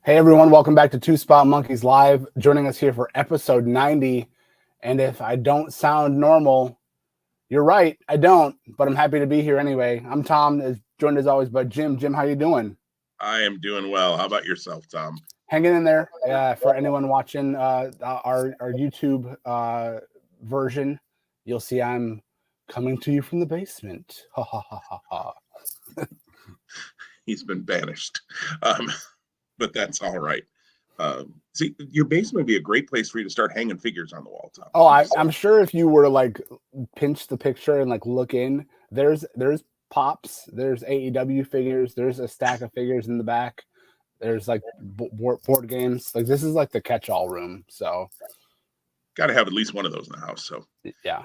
Hey everyone, welcome back to Two Spot Monkeys Live. Joining us here for episode 90. And if I don't sound normal, you're right, I don't, but I'm happy to be here anyway. I'm Tom, joined as always by Jim. Jim, how you doing? I am doing well. How about yourself, Tom? Hanging in there. For anyone watching our YouTube version, you'll see I'm coming to you from the basement. Ha ha ha ha ha. He's been banished, but that's all right. See, your basement would be a great place for you to start hanging figures on the wall, Tom. Oh, I'm sure if you were to like pinch the picture and like look in, there's pops, there's AEW figures, there's a stack of figures in the back. There's like board games. Like this is like the catch-all room. So got to have at least one of those in the house. So yeah.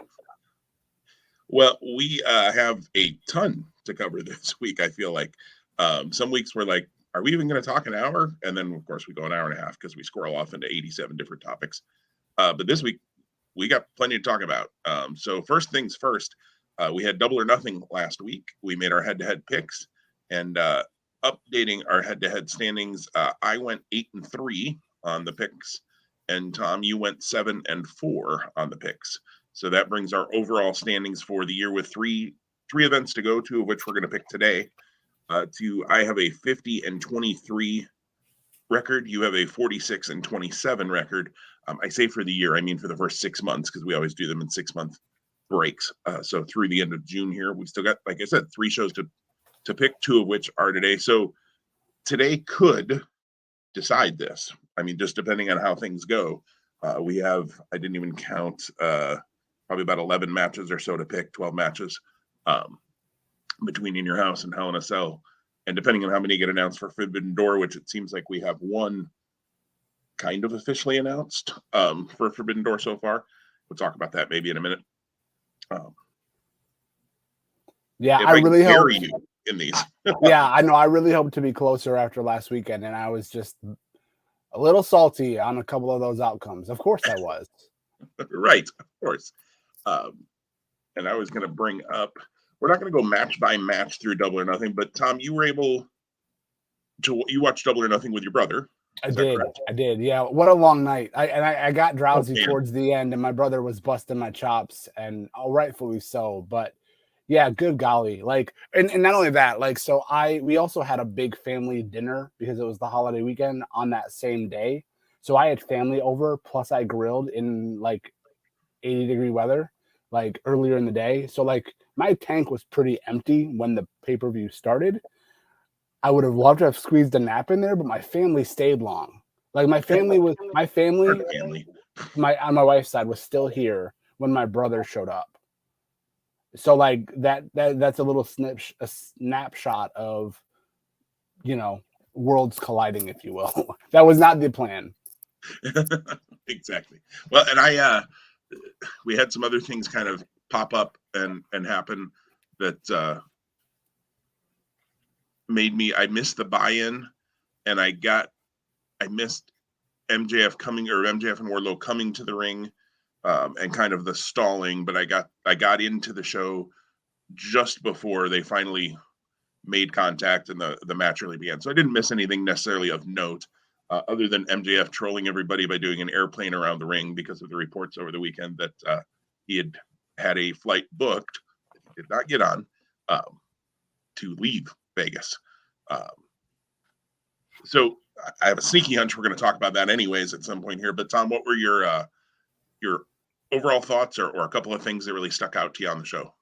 Well, we have a ton to cover this week. I feel like some weeks we're like, are we even going to talk an hour? And then of course we go an hour and a half because we squirrel off into 87 different topics. But this week we got plenty to talk about. So first things first, we had Double or Nothing last week. We made our head-to-head picks and updating our head-to-head standings. I went 8-3 on the picks, and Tom, you went 7-4 on the picks. So that brings our overall standings for the year with three events to go, two of which we're going to pick today. I have a 50-23 record. You have a 46-27 record. I say for the year, I mean for the first 6 months, because we always do them in 6-month breaks. So through the end of June here, we still got, like I said, 3 shows to pick, 2 of which are today. So today could decide this. I mean, just depending on how things go. We have, I didn't even count, probably about 11 matches or so to pick, 12 matches between In Your House and Hell in a Cell. And depending on how many get announced for Forbidden Door, which it seems like we have one kind of officially announced for Forbidden Door so far. We'll talk about that maybe in a minute. Yeah, I really hope you in these. Yeah, I know. I really hope to be closer after last weekend, and I was just a little salty on a couple of those outcomes. Of course, I was. Right, of course. And I was going to bring up, we're not going to go match by match through Double or Nothing, but Tom, you were able to, you watched Double or Nothing with your brother. I did. Yeah. What a long night. I got drowsy towards the end, and my brother was busting my chops, and rightfully so. But yeah, good golly. Like, and not only that, like, so we also had a big family dinner because it was the holiday weekend on that same day. So I had family over, plus I grilled in like 80-degree weather, like earlier in the day. So like my tank was pretty empty when the pay-per-view started. I would have loved to have squeezed a nap in there, but my family stayed long. Like my family on my wife's side was still here when my brother showed up. So like that's a little snapshot of, worlds colliding, if you will. That was not the plan. Exactly. Well, and we had some other things kind of pop up and happen that made me, I missed the buy-in, and I missed MJF and Wardlow coming to the ring, and kind of the stalling, but I got into the show just before they finally made contact and the match really began. So I didn't miss anything necessarily of note, other than MJF trolling everybody by doing an airplane around the ring because of the reports over the weekend that he had a flight booked that he did not get on to leave Vegas. So I have a sneaky hunch we're going to talk about that anyways at some point here. But Tom, what were your overall thoughts or a couple of things that really stuck out to you on the show?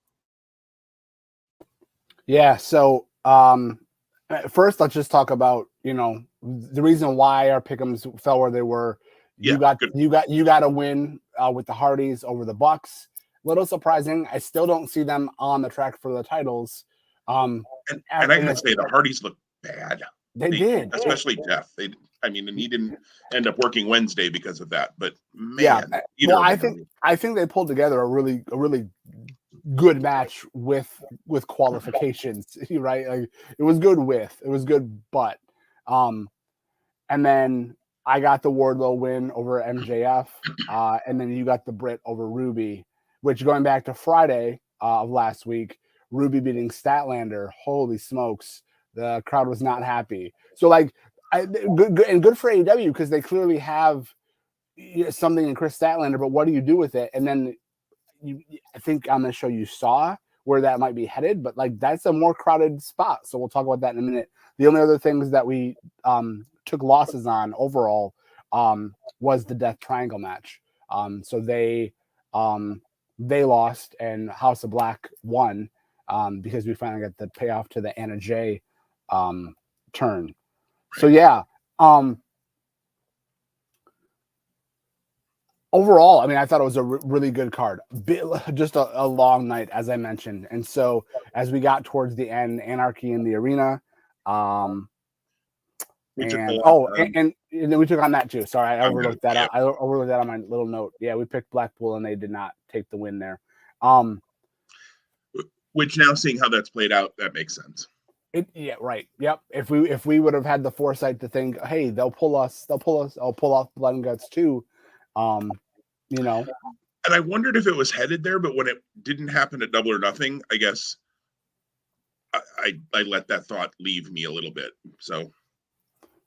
Yeah. So first, let's just talk about the reason why our pick'ems fell where they were. You got a win with the Hardys over the Bucks. Little surprising. I still don't see them on the track for the titles. And I gotta say the Hardys look bad. They did, especially Jeff. And he didn't end up working Wednesday because of that. But man, I think they pulled together a really good match with qualifications, right? Like it was good, but and then I got the Wardlow win over MJF, and then you got the Britt over Ruby, which going back to Friday of last week, Ruby beating Statlander. Holy smokes. The crowd was not happy. So like Good, and good for AEW because they clearly have something in Chris Statlander, but what do you do with it? And then I think on the show you saw where that might be headed, but like that's a more crowded spot. So we'll talk about that in a minute. The only other things that we took losses on overall was the Death Triangle match. So they lost and House of Black won because we finally got the payoff to the Anna Jay turn. So yeah. Overall, I mean, I thought it was a really good card. Just a long night, as I mentioned. And so as we got towards the end, Anarchy in the Arena. And then we took on that too. Sorry, I overlooked that. I overlooked that on my little note. Yeah, we picked Blackpool and they did not take the win there. Which now seeing how that's played out, that makes sense. Yeah, right. Yep. If we would have had the foresight to think, hey, they'll pull off Blood and Guts too. And I wondered if it was headed there, but when it didn't happen at Double or Nothing, I guess I let that thought leave me a little bit. So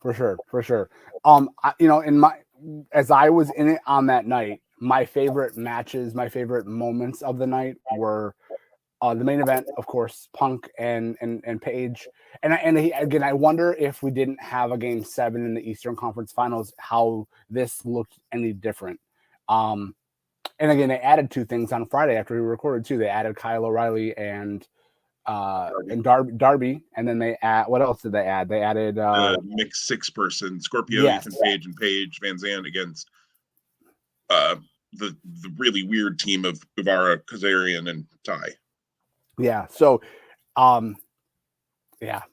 for sure. As I was in it on that night, my favorite matches, my favorite moments of the night were the main event, of course, Punk and Page. And I wonder if we didn't have a Game 7 in the Eastern Conference Finals, how this looked any different. And again, they added two things on Friday after we recorded too. They added Kyle O'Reilly and Darby, and then they add. What else did they add? They added mixed 6-person Scorpio, yes. Ethan Page, and Paige Van Zandt against the really weird team of Guevara, Kazarian, and Ty. Yeah. So, yeah.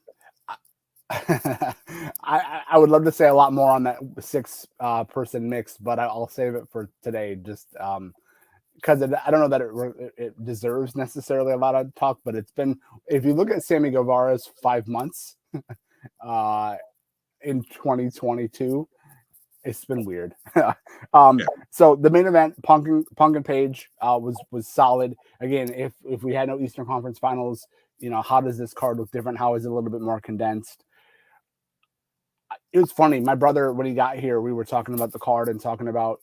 I would love to say a lot more on that 6-person mix, but I'll save it for today. Just because I don't know that it deserves necessarily a lot of talk, but it's been. If you look at Sammy Guevara's 5 months in 2022, it's been weird. So the main event, Punk and Page, was solid. Again, if we had no Eastern Conference Finals, how does this card look different? How is it a little bit more condensed? It was funny. My brother, when he got here, we were talking about the card and talking about,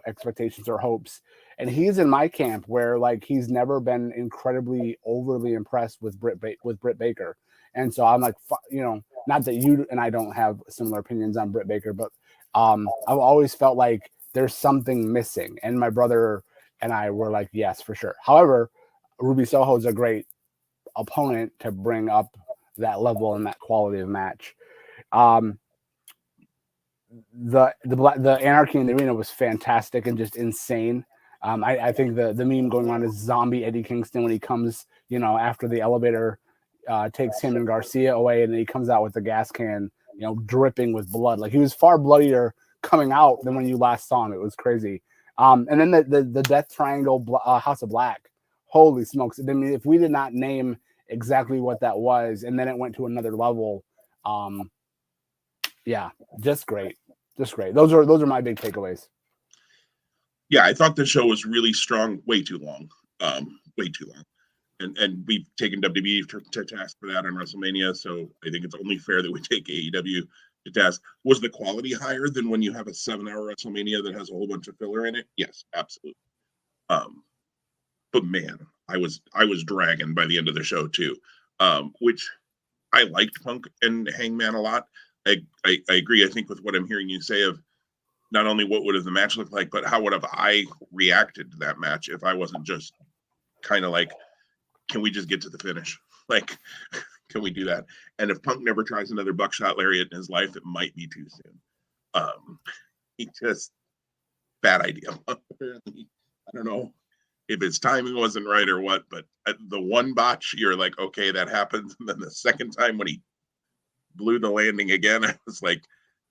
expectations or hopes. And he's in my camp where like he's never been incredibly overly impressed with Britt Baker. And so I'm like, not that you and I don't have similar opinions on Britt Baker, but I've always felt like there's something missing. And my brother and I were like, yes, for sure. However, Ruby Soho is a great opponent to bring up that level and that quality of match. The Anarchy in the Arena was fantastic and just insane. I think the meme going on is zombie Eddie Kingston when he comes, after the elevator takes him and Garcia away, and then he comes out with the gas can, dripping with blood. Like he was far bloodier coming out than when you last saw him. It was crazy. And then the Death Triangle House of Black. Holy smokes! I mean, if we did not name exactly what that was, and then it went to another level. Yeah, just great. Those are my big takeaways. Yeah, I thought the show was really strong. Way too long. And we've taken WWE to task for that on WrestleMania, so I think it's only fair that we take AEW to task. Was the quality higher than when you have a 7-hour WrestleMania that has a whole bunch of filler in it? Yes, absolutely. But man, I was dragging by the end of the show too, which I liked Punk and Hangman a lot. I agree. I think with what I'm hearing you say of not only what would have the match looked like, but how would have I reacted to that match if I wasn't just kind of like, can we just get to the finish? Like, can we do that? And if Punk never tries another buckshot lariat in his life, it might be too soon. He just bad idea. I don't know if his timing wasn't right or what, but the one botch, you're like, okay, that happens. And then the second time when he blew the landing again, I was like,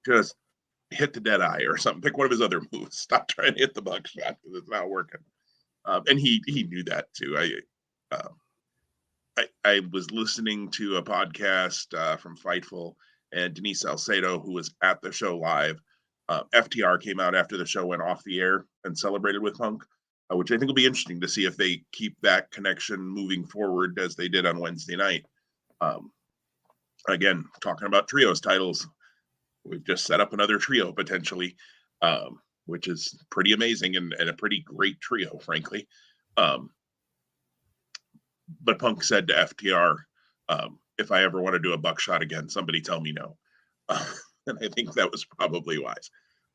just hit the dead eye or something. Pick one of his other moves. Stop trying to hit the buckshot because it's not working. And he knew that too. I was listening to a podcast from Fightful, and Denise Salcedo, who was at the show live. FTR came out after the show went off the air and celebrated with Punk, which I think will be interesting to see if they keep that connection moving forward as they did on Wednesday night. Again, talking about trios titles, we've just set up another trio potentially, which is pretty amazing and a pretty great trio, frankly. But Punk said to FTR, if I ever want to do a buckshot again, somebody tell me no. And I think that was probably wise.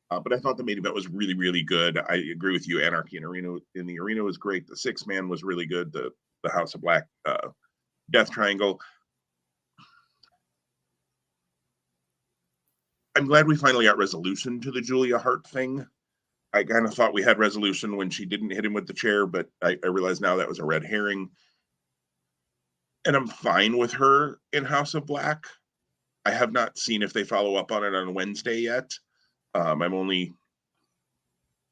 But I thought the main event was really, really good. I agree with you. Anarchy in the arena was great. The 6-man was really good. The House of Black Death Triangle. I'm glad we finally got resolution to the Julia Hart thing. I kind of thought we had resolution when she didn't hit him with the chair, but I realize now that was a red herring. And I'm fine with her in House of Black. I have not seen if they follow up on it on Wednesday yet. I'm only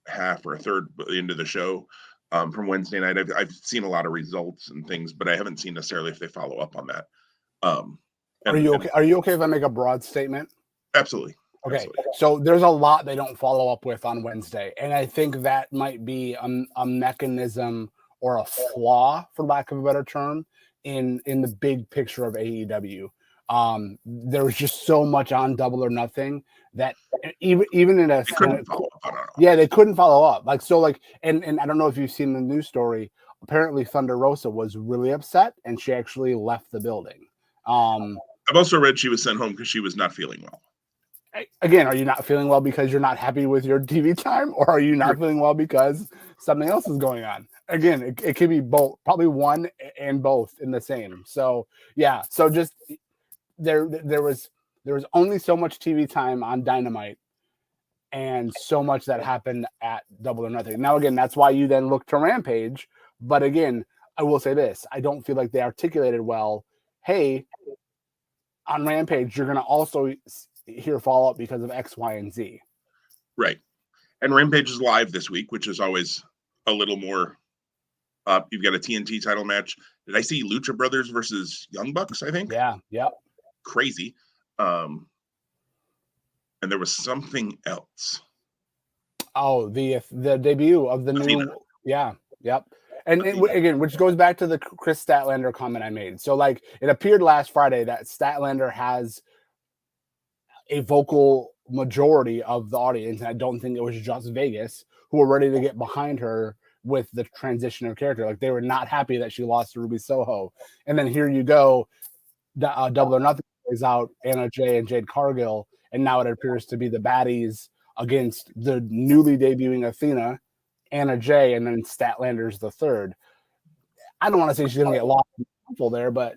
half or a third into the show from Wednesday night. I've seen a lot of results and things, but I haven't seen necessarily if they follow up on that. Are you okay? Are you okay if I make a broad statement? Absolutely. Okay. Absolutely. So there's a lot they don't follow up with on Wednesday, and I think that might be a mechanism or a flaw, for lack of a better term, in the big picture of AEW. There was just so much on Double or Nothing that even in a they couldn't follow up. And I don't know if you've seen the news story. Apparently, Thunder Rosa was really upset, and she actually left the building. I've also read she was sent home because she was not feeling well. Again, are you not feeling well because you're not happy with your TV time, or are you not feeling well because something else is going on? Again, it could be both, probably one and both in the same. So yeah, so just there was only so much TV time on Dynamite, and so much that happened at Double or Nothing. Now again, that's why you then look to Rampage. But again, I will say this: I don't feel like they articulated well. Hey, on Rampage, you're going to also hear follow up because of X, Y, and Z. Right. And Rampage is live this week, which is always a little more. You've got a TNT title match. Did I see Lucha Brothers versus Young Bucks? I think. Yeah. Yep. Crazy. And there was something else. Oh, the debut of the Athena. New. Yeah. Yep. And again, which goes back to the Chris Statlander comment I made. So, like, it appeared last Friday that Statlander has a vocal majority of the audience. And I don't think it was just Vegas who were ready to get behind her with the transition of character. Like, they were not happy that she lost to Ruby Soho. And then here you go, Double or Nothing plays out Anna Jay and Jade Cargill. And now it appears to be the baddies against the newly debuting Athena, Anna Jay, and then Statlander's the third. I don't want to say she's going to get lost in the shuffle there, but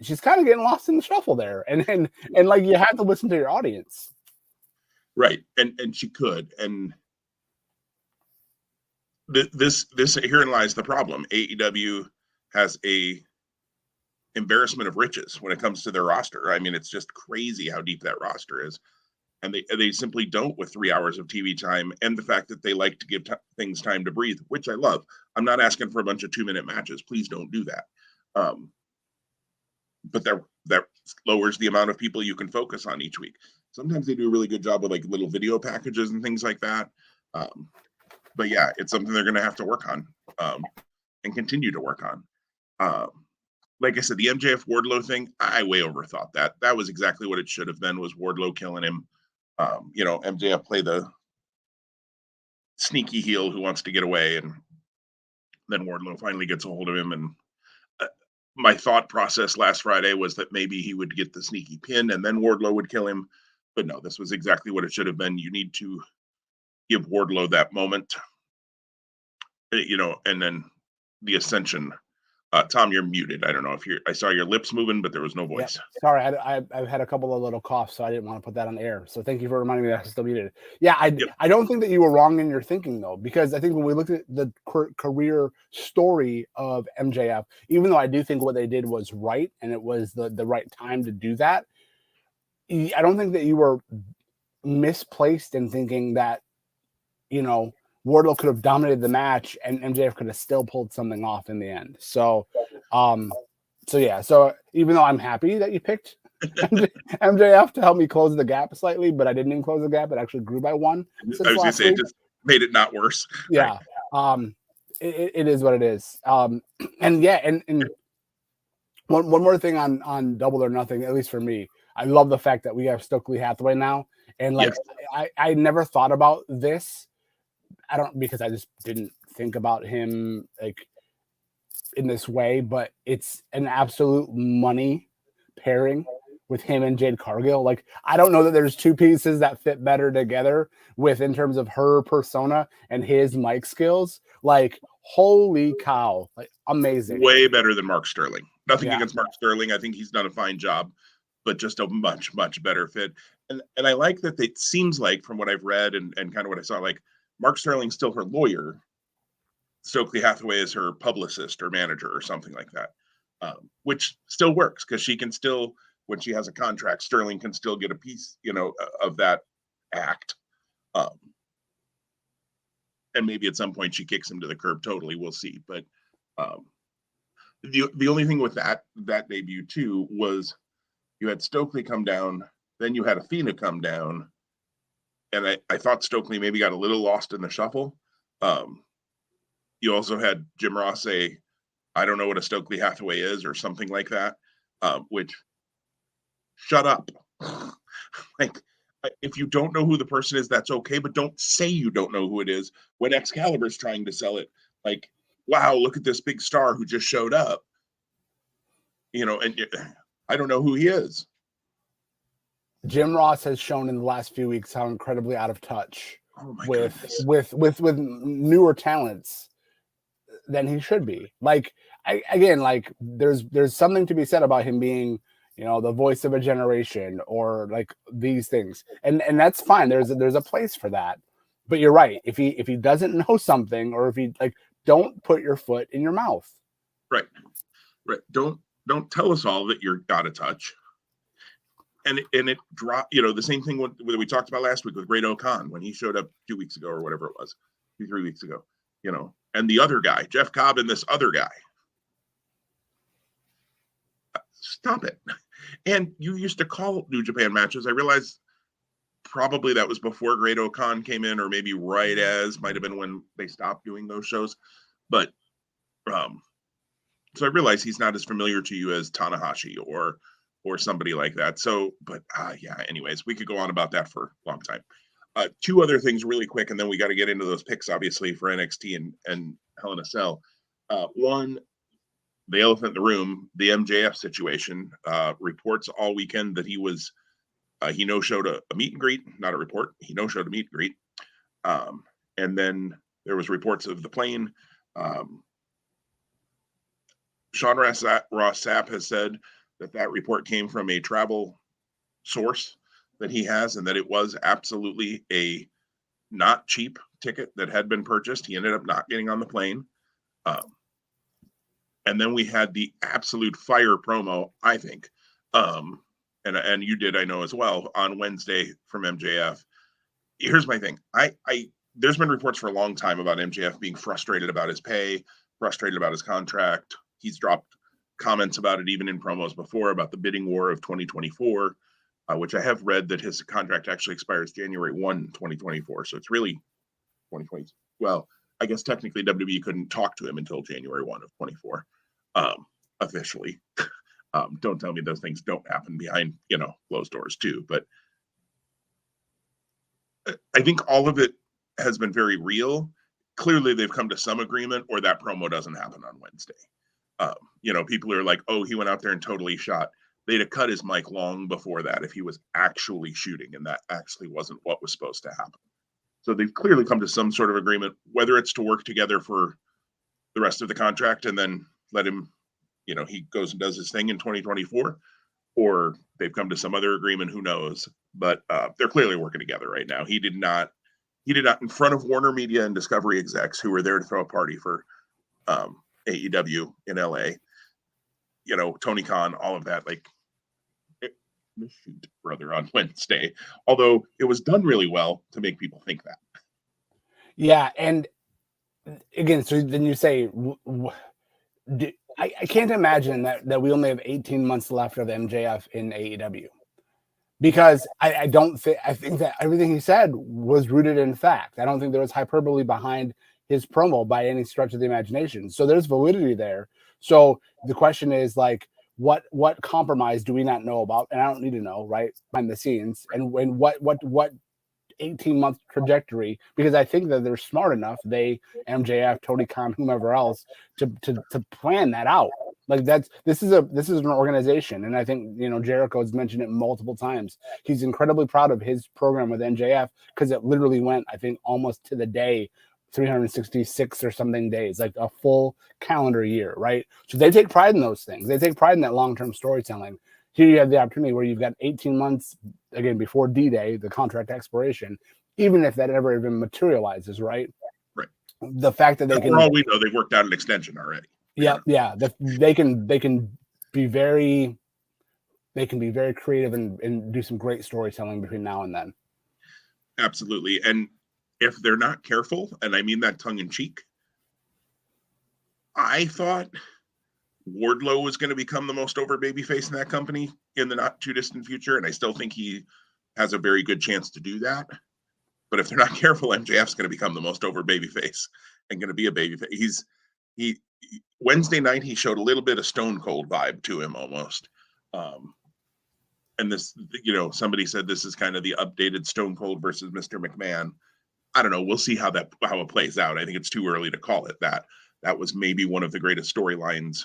she's kind of getting lost in the shuffle there. And like, you have to listen to your audience. Right. And she could. And this herein lies the problem. AEW has a embarrassment of riches when it comes to their roster. I mean, it's just crazy how deep that roster is. And they simply don't with 3 hours of TV time, and the fact that they like to give things time to breathe, which I love. I'm not asking for a bunch of 2-minute matches. Please don't do that. But that lowers the amount of people you can focus on each week. Sometimes they do a really good job with like little video packages and things like that. But yeah, it's something they're going to have to work on and continue to work on. Like I said, the MJF Wardlow thing, I way overthought that. That was exactly what it should have been, was Wardlow killing him. MJF play the sneaky heel who wants to get away, and then Wardlow finally gets a hold of him. And my thought process last Friday was that maybe he would get the sneaky pin and then Wardlow would kill him. But no, this was exactly what it should have been. You need to give Wardlow that moment, and then the ascension. Tom, you're muted. I don't know if I saw your lips moving, but there was no voice. Yeah. Sorry, I've had a couple of little coughs, so I didn't want to put that on air. So thank you for reminding me that I'm still muted. Yeah, I don't think that you were wrong in your thinking, though, because I think when we looked at the career story of MJF, even though I do think what they did was right and it was the right time to do that, I don't think that you were misplaced in thinking that, Wardlow could have dominated the match and MJF could have still pulled something off in the end. So, So even though I'm happy that you picked MJF to help me close the gap slightly, but I didn't even close the gap. It actually grew by 1. I was going to say, it just made it not worse. Yeah. Right. It is what it is. And one more thing on Double or Nothing, at least for me, I love the fact that we have Stokely Hathaway now. And like, I never thought about this. I don't, because I just didn't think about him like in this way, but it's an absolute money pairing with him and Jade Cargill. Like, I don't know that there's two pieces that fit better together with in terms of her persona and his mic skills. Like, holy cow, like amazing. Way better than Mark Sterling. Nothing against Mark Sterling. I think he's done a fine job, but just a much, much better fit. And I like that it seems like, from what I've read and kind of what I saw, like Mark Sterling's still her lawyer. Stokely Hathaway is her publicist or manager or something like that, which still works because she can still, when she has a contract, Sterling can still get a piece, of that act. And maybe at some point she kicks him to the curb totally. We'll see. But the only thing with that debut too was you had Stokely come down, then you had Athena come down, and I thought Stokely maybe got a little lost in the shuffle. You also had Jim Ross say, "I don't know what a Stokely Hathaway is," or something like that, which, shut up. Like, if you don't know who the person is, that's okay, but don't say you don't know who it is when Excalibur's trying to sell it. Like, wow, look at this big star who just showed up. And I don't know who he is. Jim Ross has shown in the last few weeks how incredibly out of touch with newer talents than he should be. Like, there's something to be said about him being, the voice of a generation or like these things. And that's fine. There's a place for that. But you're right. If he doesn't know something, or if he don't put your foot in your mouth. Right. Don't tell us all that you're out of touch. And it dropped, the same thing that we talked about last week with Great-O-Khan when he showed up 2 weeks ago or whatever it was, 3 weeks ago, and the other guy, Jeff Cobb, and this other guy. Stop it. And you used to call New Japan matches. I realize probably that was before Great-O-Khan came in, or maybe right as, might have been when they stopped doing those shows. But so I realize he's not as familiar to you as Tanahashi or somebody like that. So, but anyways, we could go on about that for a long time. Two other things really quick, and then we got to get into those picks, obviously, for NXT and Hell in a Cell. One, the elephant in the room, the MJF situation. Reports all weekend that he no-showed a meet and greet, not a report. He no-showed a meet and greet. And then there was reports of the plane. Sean Ross Sapp has said that report came from a travel source that he has, and that it was absolutely a not cheap ticket that had been purchased. He ended up not getting on the plane. And then we had the absolute fire promo, I think. And you did, I know as well, on Wednesday from MJF. Here's my thing. There's been reports for a long time about MJF being frustrated about his pay, frustrated about his contract. He's dropped comments about it even in promos before, about the bidding war of 2024, which I have read that his contract actually expires January 1, 2024. So it's really 2020. Well, I guess technically WWE couldn't talk to him until January 1 of 24, officially. Don't tell me those things don't happen behind, closed doors too. But I think all of it has been very real. Clearly they've come to some agreement, or that promo doesn't happen on Wednesday. People are like, oh, he went out there and totally shot. They'd have cut his mic long before that if he was actually shooting, and that actually wasn't what was supposed to happen. So they've clearly come to some sort of agreement, whether it's to work together for the rest of the contract and then let him, he goes and does his thing in 2024, or they've come to some other agreement, who knows. But they're clearly working together right now. He did not, in front of Warner Media and Discovery execs who were there to throw a party for AEW in LA, Tony Khan, all of that, shoot, brother, on Wednesday. Although it was done really well to make people think that. Yeah, and again, so then you say, I can't imagine that we only have 18 months left of MJF in AEW. Because I think that everything he said was rooted in fact. I don't think there was hyperbole behind his promo by any stretch of the imagination. So there's validity there. So the question is, what compromise do we not know about? And I don't need to know, right, behind the scenes, and when what 18-month trajectory, because I think that they're smart enough, they, MJF, Tony Khan, whomever else, to plan that out. Like this is an organization, and I think Jericho has mentioned it multiple times. He's incredibly proud of his program with MJF because it literally went, I think, almost to the day, 366 or something days, like a full calendar year, right? So they take pride in those things. They take pride in that long-term storytelling. Here you have the opportunity where you've got 18 months, again, before D-Day, the contract expiration, even if that ever even materializes, right? Right. The fact that they can... For all we know, they've worked out an extension already. Yeah. They can be very creative and do some great storytelling between now and then. Absolutely. And if they're not careful, and I mean that tongue in cheek, I thought Wardlow was going to become the most over babyface in that company in the not too distant future, and I still think he has a very good chance to do that. But if they're not careful, MJF's going to become the most over babyface and going to be a babyface. He Wednesday night he showed a little bit of Stone Cold vibe to him almost. And this, somebody said this is kind of the updated Stone Cold versus Mr. McMahon. I don't know. We'll see how it plays out. I think it's too early to call it that. That was maybe one of the greatest storylines,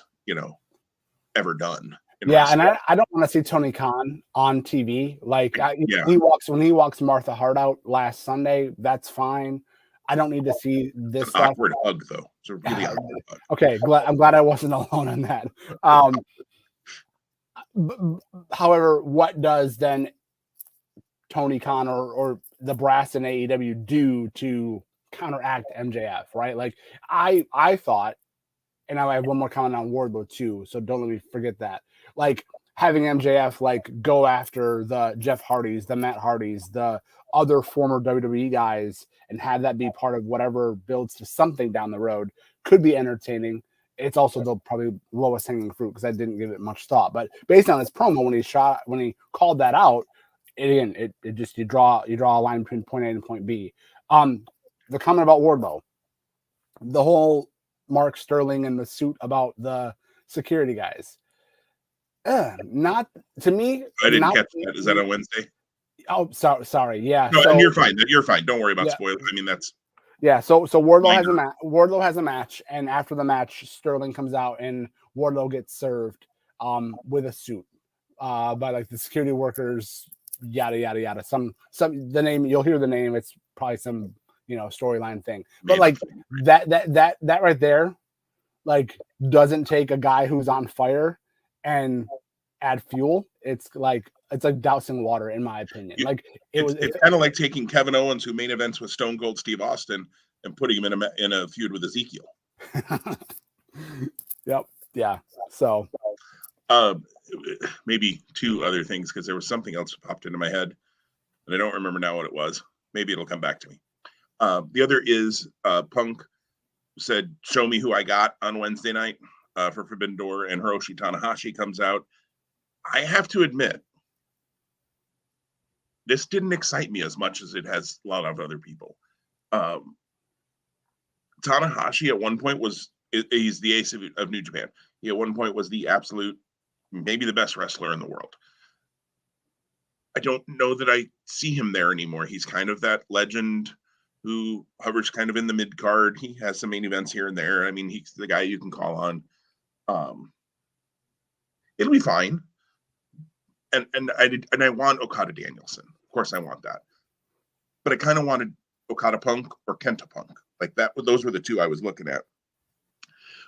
ever done. Yeah, and I don't want to see Tony Khan on TV. Like when he walks Martha Hart out last Sunday, that's fine. I don't need to see this stuff. Awkward hug though. It's a really awkward hug. Okay, I'm glad I wasn't alone on that. However, what does then Tony Khan or the brass in AEW do to counteract MJF, right? Like I thought, and I have one more comment on Wardlow too, so don't let me forget that. Like having MJF like go after the Jeff Hardys, the Matt Hardys, the other former WWE guys, and have that be part of whatever builds to something down the road could be entertaining. It's also the probably lowest hanging fruit because I didn't give it much thought. But based on his promo when he called that out, it just you draw a line between point A and point B. The comment about Wardlow, the whole Mark Sterling and the suit about the security guys. Not to me. I didn't catch that. Is that on Wednesday? Oh, sorry. Yeah. No, and you're fine. You're fine. Don't worry about spoilers. I mean, that's. Yeah. So Wardlow has a match, and after the match, Sterling comes out, and Wardlow gets served with a suit by like the security workers. Yada yada yada. Some the name, you'll hear the name. It's probably some storyline thing. But like that right there, like doesn't take a guy who's on fire and add fuel. It's like dousing water, in my opinion. Like it's kind of like taking Kevin Owens, who main events with Stone Cold Steve Austin, and putting him in a feud with Ezekiel. Yep. Yeah. So maybe two other things, because there was something else that popped into my head and I don't remember now what it was. Maybe it'll come back to me. The other is Punk said, "Show me who I got" on Wednesday night for Forbidden Door, and Hiroshi Tanahashi comes out. I have to admit, this didn't excite me as much as it has a lot of other people. Tanahashi at one point he's the ace of New Japan. He at one point was the absolute, maybe the best wrestler in the world. I don't know that I see him there anymore. He's kind of that legend who hovers kind of in the mid card. He has some main events here and there. I mean, he's the guy you can call on. It'll be fine. And I want Okada Danielson. Of course I want that. But I kind of wanted Okada Punk or Kenta Punk. Like that, those were the two I was looking at.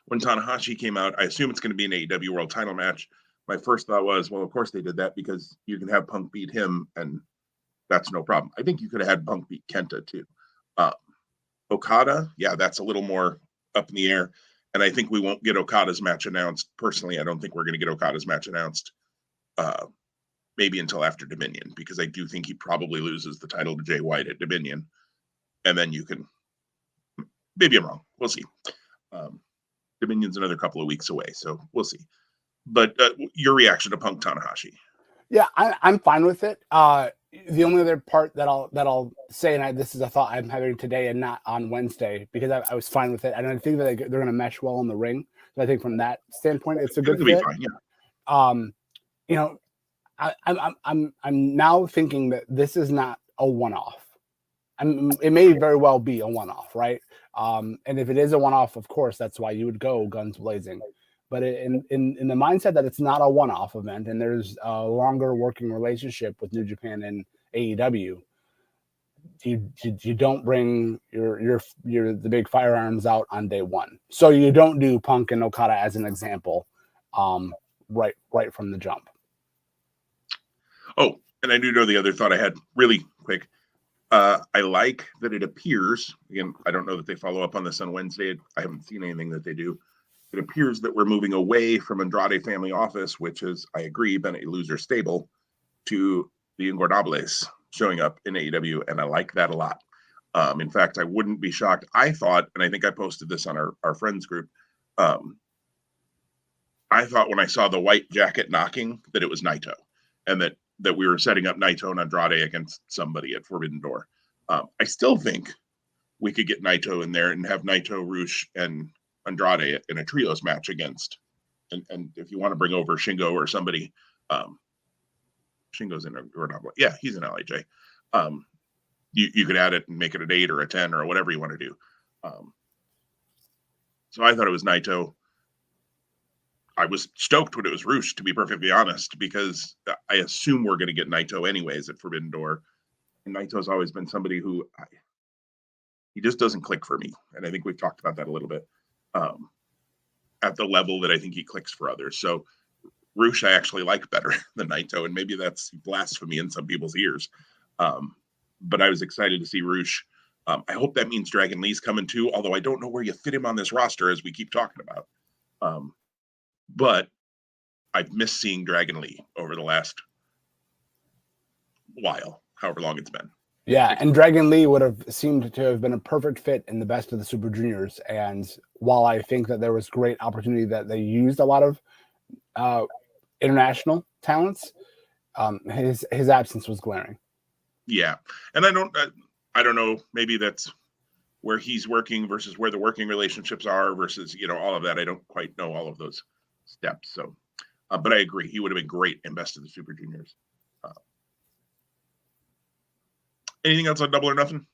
When Tanahashi came out, I assume it's going to be an AEW World Title match. My first thought was, well, of course they did that because you can have Punk beat him, and that's no problem. I think you could have had Punk beat Kenta too. Okada, yeah, that's a little more up in the air. And I think we won't get Okada's match announced. Personally, I don't think we're going to get Okada's match announced maybe until after Dominion, because I do think he probably loses the title to Jay White at Dominion. And then you can, maybe I'm wrong. We'll see. Dominion's another couple of weeks away, so we'll see. But your reaction to Punk Tanahashi? Yeah, I'm fine with it. The only other part that I'll say, and this is a thought I'm having today and not on Wednesday, because I was fine with it, and I think that they're going to mesh well in the ring. So I think from that standpoint, it's a good fit. Fine, yeah. You know, I'm now thinking that this is not a one-off. It may very well be a one-off, right? And if it is a one-off, of course, that's why you would go guns blazing. But in the mindset that it's not a one-off event and there's a longer working relationship with New Japan and AEW, you don't bring your the big firearms out on day one. So you don't do Punk and Okada as an example, right from the jump. Oh, and I do know the other thought I had really quick. I like that it appears, again, I don't know that they follow up on this on Wednesday. I haven't seen anything that they do. It appears that we're moving away from Andrade Family Office, which is, I agree, been a loser stable, to the Ingobernables showing up in AEW, and I like that a lot. In fact, I wouldn't be shocked. I thought, and I think I posted this on our friends group, I thought when I saw the white jacket knocking that it was Naito, and that we were setting up Naito and Andrade against somebody at Forbidden Door. I still think we could get Naito in there and have Naito, Rush, and Andrade in a trios match against. And if you want to bring over Shingo or somebody, Shingo's in yeah, he's in LIJ. You could add it and make it an 8 or a 10 or whatever you want to do. So I thought it was Naito. I was stoked when it was Rush, to be perfectly honest, because I assume we're going to get Naito anyways at Forbidden Door. And Naito's always been somebody who he just doesn't click for me. And I think we've talked about that a little bit at the level that I think he clicks for others. So Rush I actually like better than Naito, and maybe that's blasphemy in some people's ears. But I was excited to see Rush. I hope that means Dragon Lee's coming too, although I don't know where you fit him on this roster, as we keep talking about. But I've missed seeing Dragon Lee over the last while, however long it's been. Yeah, and Dragon Lee would have seemed to have been a perfect fit in the best of the Super Juniors. And while I think that there was great opportunity that they used a lot of international talents, his absence was glaring. Yeah, and I don't know. Maybe that's where he's working versus where the working relationships are versus all of that. I don't quite know all of those steps. So, but I agree, he would have been great in best of the Super Juniors. Anything else on Double or Nothing?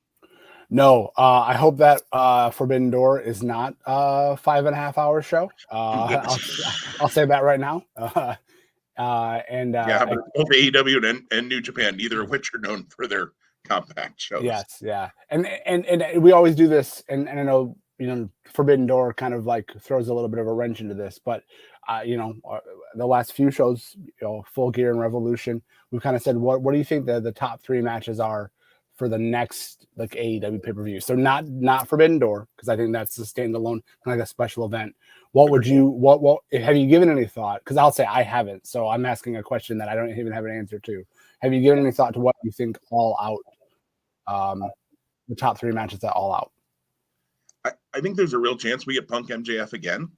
No, I hope that Forbidden Door is not a 5.5 hour show. I'll say that right now. But both AEW and New Japan, neither of which are known for their compact shows. Yes, yeah, and we always do this, and I know Forbidden Door kind of like throws a little bit of a wrench into this, but the last few shows, Full Gear and Revolution, we've kind of said what do you think the top 3 matches are for the next like AEW pay-per-view? So not Forbidden Door, because I think that's a standalone, kind of like a special event. What would you what have you given any thought? Because I'll say I haven't, so I'm asking a question that I don't even have an answer to. Have you given any thought to what you think All Out, the top 3 matches at All Out? I think there's a real chance we get Punk MJF again,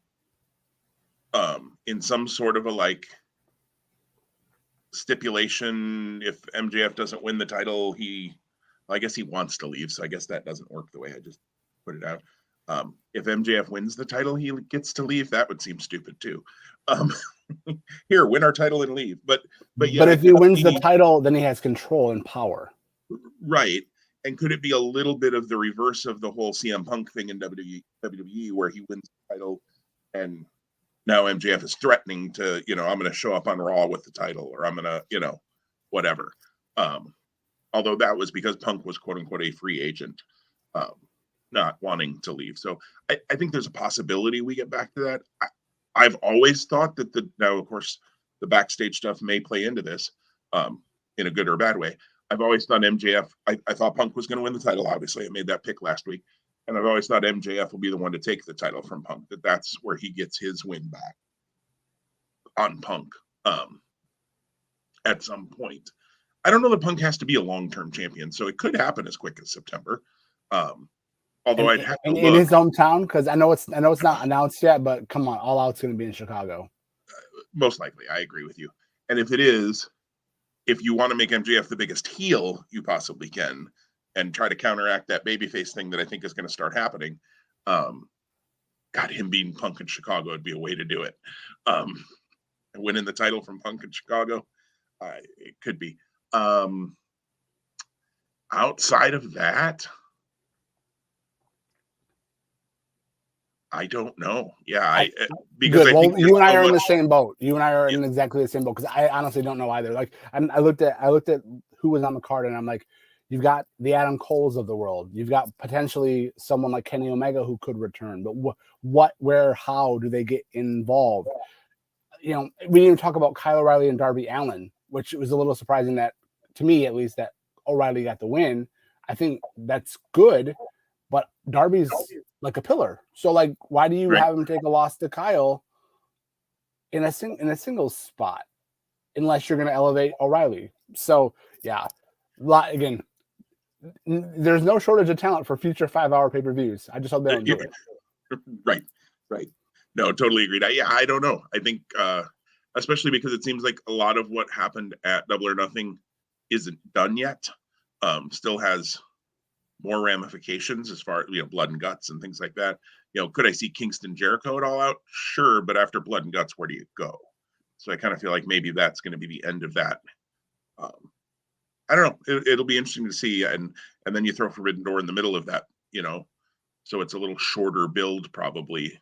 in some sort of a like stipulation. If MJF doesn't win the title, I guess he wants to leave, so I guess that doesn't work the way I just put it out. If MJF wins the title, he gets to leave. That would seem stupid too. Here, win our title and leave. But if he wins the title, then he has control and power. Right. And could it be a little bit of the reverse of the whole CM Punk thing in WWE, where he wins the title and now MJF is threatening to, I'm going to show up on Raw with the title, or I'm going to, whatever. Although that was because Punk was quote unquote a free agent, not wanting to leave. So I think there's a possibility we get back to that. I've always thought that now, of course, the backstage stuff may play into this in a good or bad way. I've always thought MJF, I thought Punk was going to win the title. Obviously, I made that pick last week. And I've always thought MJF will be the one to take the title from Punk, that's where he gets his win back on Punk at some point. I don't know that Punk has to be a long-term champion, so it could happen as quick as September. Although I'd have to look in his hometown, because I know it's not announced yet, but come on, All Out's going to be in Chicago. Most likely, I agree with you. And if it is, if you want to make MJF the biggest heel you possibly can, and try to counteract that babyface thing that I think is going to start happening, him being Punk in Chicago would be a way to do it. winning the title from Punk in Chicago. It could be. Outside of that, I don't know. Yeah, because good. I think you and I are in the same boat. You and I are in exactly the same boat, because I honestly don't know either. Like, I looked at who was on the card, and I'm like, you've got the Adam Coles of the world. You've got potentially someone like Kenny Omega who could return. But what, where, how do they get involved? You know, we didn't even talk about Kyle O'Reilly and Darby Allin, which was a little surprising, that, to me at least, that O'Reilly got the win. I think that's good, but Darby's like a pillar. So, like, why do you have him take a loss to Kyle in a singles spot, unless you're going to elevate O'Reilly? So, yeah, again, there's no shortage of talent for future 5-hour pay-per-views. I just hope they don't do it. Right. No, totally agreed. I don't know. I think, especially because it seems like a lot of what happened at Double or Nothing isn't done yet. Still has more ramifications as far as, blood and guts and things like that. Could I see Kingston Jericho at All Out? Sure, but after blood and guts, where do you go? So I kind of feel like maybe that's going to be the end of that. I don't know. It'll be interesting to see, and then you throw Forbidden Door in the middle of that. So it's a little shorter build probably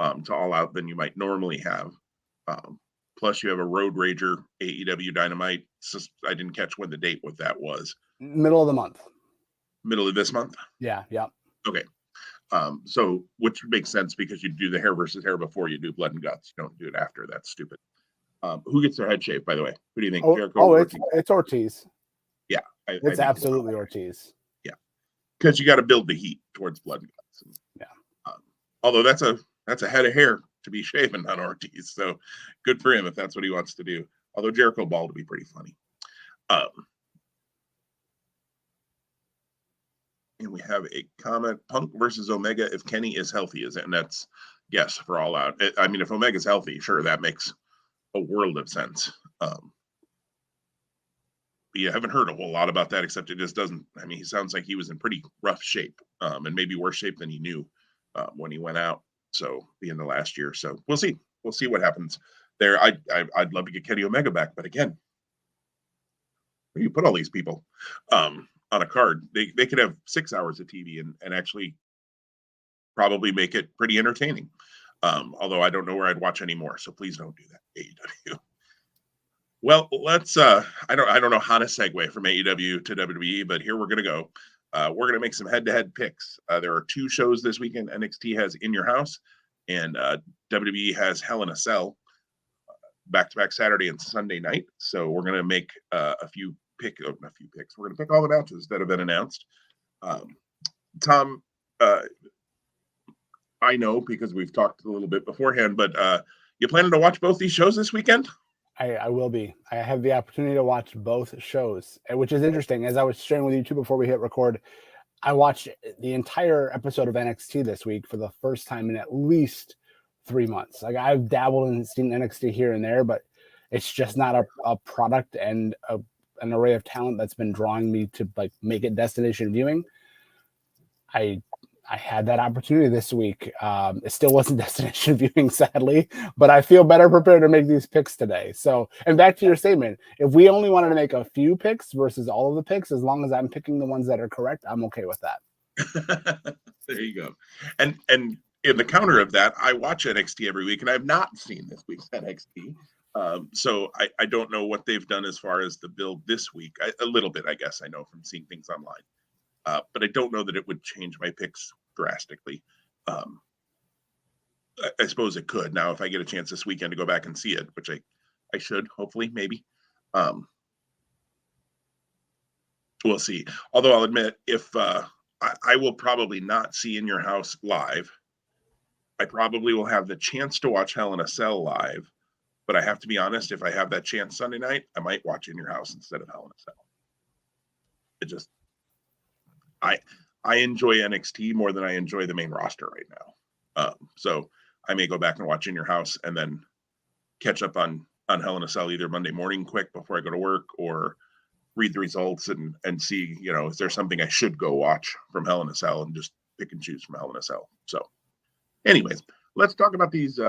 to All Out than you might normally have. Plus, you have a Road Rager AEW Dynamite. I didn't catch when the date what that was. Middle of the month. Middle of this month? Yeah. Okay. So, which makes sense because you do the hair versus hair before you do blood and guts. You don't do it after. That's stupid. Who gets their head shaved, by the way? Who do you think? It's Ortiz. Yeah. It's absolutely Ortiz. Yeah. Because you got to build the heat towards blood and guts. Yeah. Although that's a head of hair to be shaven on Ortiz. So good for him if that's what he wants to do. Although Jericho Ball would be pretty funny. And we have a comment: Punk versus Omega if Kenny is healthy, is it? And that's yes for All Out. I mean, if Omega's healthy, sure, that makes a world of sense. You haven't heard a whole lot about that, except it just doesn't. I mean, he sounds like he was in pretty rough shape, and maybe worse shape than he knew when he went out. So the end of last year. So we'll see. We'll see what happens there. I'd love to get Kenny Omega back, but again, where do you put all these people on a card? They could have 6 hours of TV and actually probably make it pretty entertaining. Although I don't know where I'd watch anymore. So please don't do that, AEW. Well, let's. I don't know how to segue from AEW to WWE, but here we're gonna go. We're gonna make some head-to-head picks. There are 2 shows this weekend. NXT has In Your House, and WWE has Hell in a Cell, back-to-back Saturday and Sunday night. So we're gonna make a few picks. We're gonna pick all the matches that have been announced. Tom, I know because we've talked a little bit beforehand, but you planning to watch both these shows this weekend? I will be. I have the opportunity to watch both shows, which is interesting. As I was sharing with you too before we hit record, I watched the entire episode of NXT this week for the first time in at least 3 months. Like, I've dabbled and seen NXT here and there, but it's just not a product and an array of talent that's been drawing me to like make it destination viewing. I had that opportunity this week. It still wasn't destination viewing, sadly, but I feel better prepared to make these picks today. So, and back to your statement, if we only wanted to make a few picks versus all of the picks, as long as I'm picking the ones that are correct, I'm okay with that. There you go. And in the counter of that, I watch NXT every week, and I've not seen this week's NXT. So I don't know what they've done as far as the build this week. A little bit, I guess, I know from seeing things online. But I don't know that it would change my picks drastically. I suppose it could. Now, if I get a chance this weekend to go back and see it, which I should, hopefully, maybe. We'll see. Although I'll admit, if I will probably not see In Your House live, I probably will have the chance to watch Hell in a Cell live. But I have to be honest, if I have that chance Sunday night, I might watch In Your House instead of Hell in a Cell. It just... I enjoy NXT more than I enjoy the main roster right now. So I may go back and watch In Your House and then catch up on Hell in a Cell either Monday morning quick before I go to work, or read the results and see, is there something I should go watch from Hell in a Cell, and just pick and choose from Hell in a Cell. So anyways, let's talk about these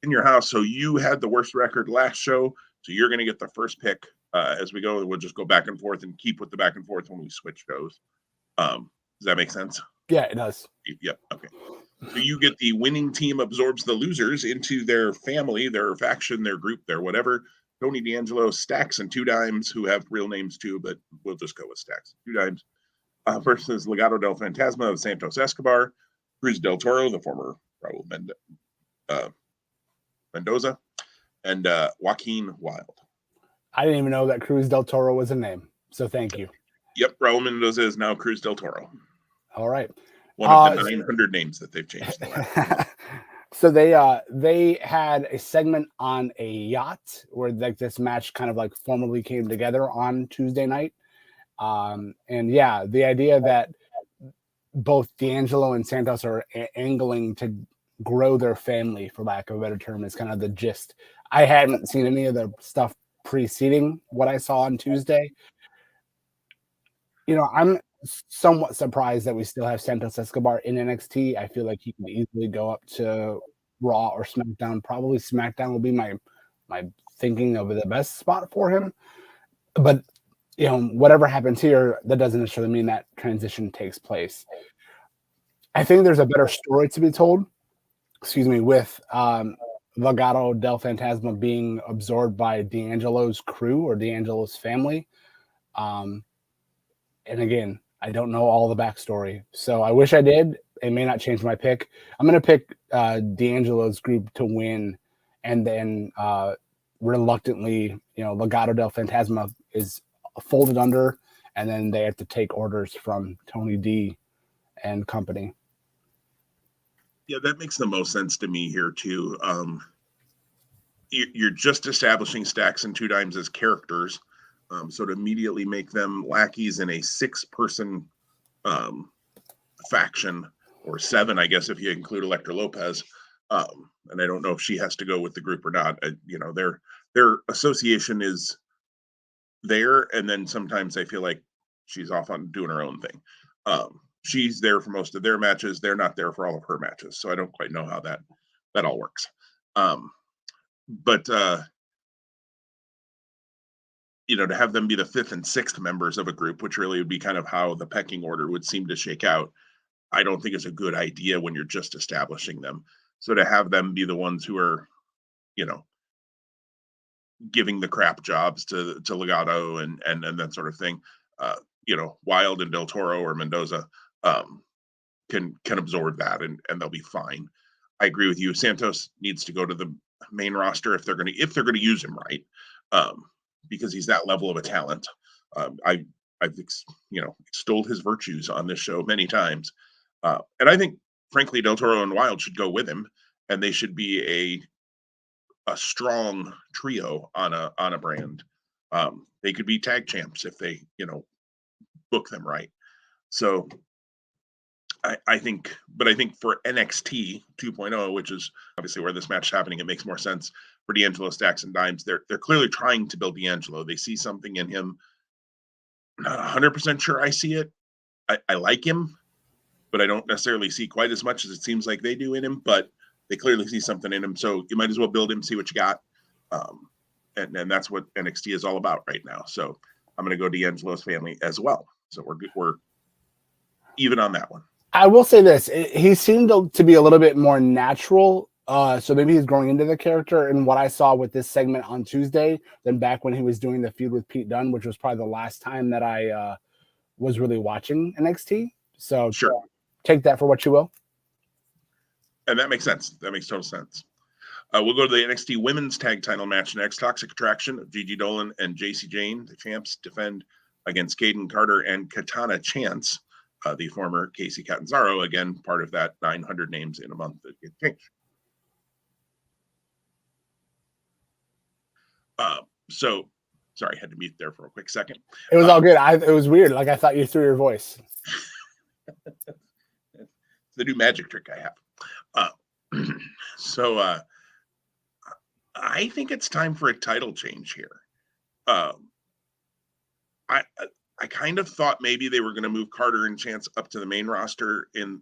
in your house. So you had the worst record last show. So you're going to get the first pick as we go. We'll just go back and forth and keep with the back and forth when we switch shows. Does that make sense? Yeah, it does. Yep. Okay. So you get the winning team absorbs the losers into their family, their faction, their group, their whatever. Tony D'Angelo, Stacks, and Two Dimes, who have real names too, but we'll just go with Stacks. Two Dimes versus Legado del Fantasma of Santos Escobar, Cruz del Toro, the former Raul Mendoza, and Joaquin Wild. I didn't even know that Cruz del Toro was a name, so thank you. Yep, Raul Mendoza is now Cruz del Toro. All right. One of the 900 names that they've changed. So they had a segment on a yacht where like this match kind of like formally came together on Tuesday night. And yeah, the idea that both D'Angelo and Santos are angling to grow their family, for lack of a better term, is kind of the gist. I hadn't seen any of the stuff preceding what I saw on Tuesday. You know, I'm somewhat surprised that we still have Santos Escobar in NXT. I feel like he could easily go up to Raw or SmackDown. Probably SmackDown will be my thinking of the best spot for him. But you know, whatever happens here, that doesn't necessarily mean that transition takes place. I think there's a better story to be told. Excuse me, with Legado del Fantasma being absorbed by D'Angelo's crew or D'Angelo's family. And again, I don't know all the backstory, so I wish I did. It may not change my pick. I'm going to pick D'Angelo's group to win, and then reluctantly, you know, Legado del Fantasma is folded under, and then they have to take orders from Tony D and company. Yeah, that makes the most sense to me here too. You're just establishing Stacks and Two Dimes as characters. So to immediately make them lackeys in a 6-person faction, or 7, I guess, if you include Elektra Lopez. And I don't know if she has to go with the group or not. You know, their association is there, and then sometimes I feel like she's off on doing her own thing. She's there for most of their matches. They're not there for all of her matches. So I don't quite know how that all works. But you know, to have them be the 5th and 6th members of a group, which really would be kind of how the pecking order would seem to shake out, I don't think is a good idea when you're just establishing them. So to have them be the ones who are, you know, giving the crap jobs to Legado and that sort of thing, you know, Wild and Del Toro or Mendoza can absorb that and they'll be fine. I agree with you. Santos needs to go to the main roster if they're going to use him right. Because he's that level of a talent. I've you know, extolled his virtues on this show many times, and I think, frankly, Del Toro and Wild should go with him, and they should be a strong trio on a brand. They could be tag champs if they, you know, book them right. So I think for NXT 2.0, which is obviously where this match is happening, it makes more sense for D'Angelo, Stacks, and Dimes. They're clearly trying to build D'Angelo. They see something in him. Not 100% sure I see it. I like him, but I don't necessarily see quite as much as it seems like they do in him. But they clearly see something in him, so you might as well build him, see what you got. And that's what NXT is all about right now. So I'm going to go D'Angelo's family as well. So we're even on that one. I will say this: he seemed to be a little bit more natural. So maybe he's growing into the character. And what I saw with this segment on Tuesday than back when he was doing the feud with Pete Dunne, which was probably the last time that I was really watching NXT. So sure, take that for what you will. And that makes sense. That makes total sense. We'll go to the NXT Women's Tag Title match next. Toxic Attraction, Gigi Dolan and JC Jane, the champs, defend against Caden Carter and Katana Chance. The former Casey Catanzaro, again, part of that 900 names in a month that get changed. So, sorry, I had to mute there for a quick second. It was all good. It was weird. Like I thought you threw your voice. The new magic trick I have. So, I think it's time for a title change here. I kind of thought maybe they were going to move Carter and Chance up to the main roster and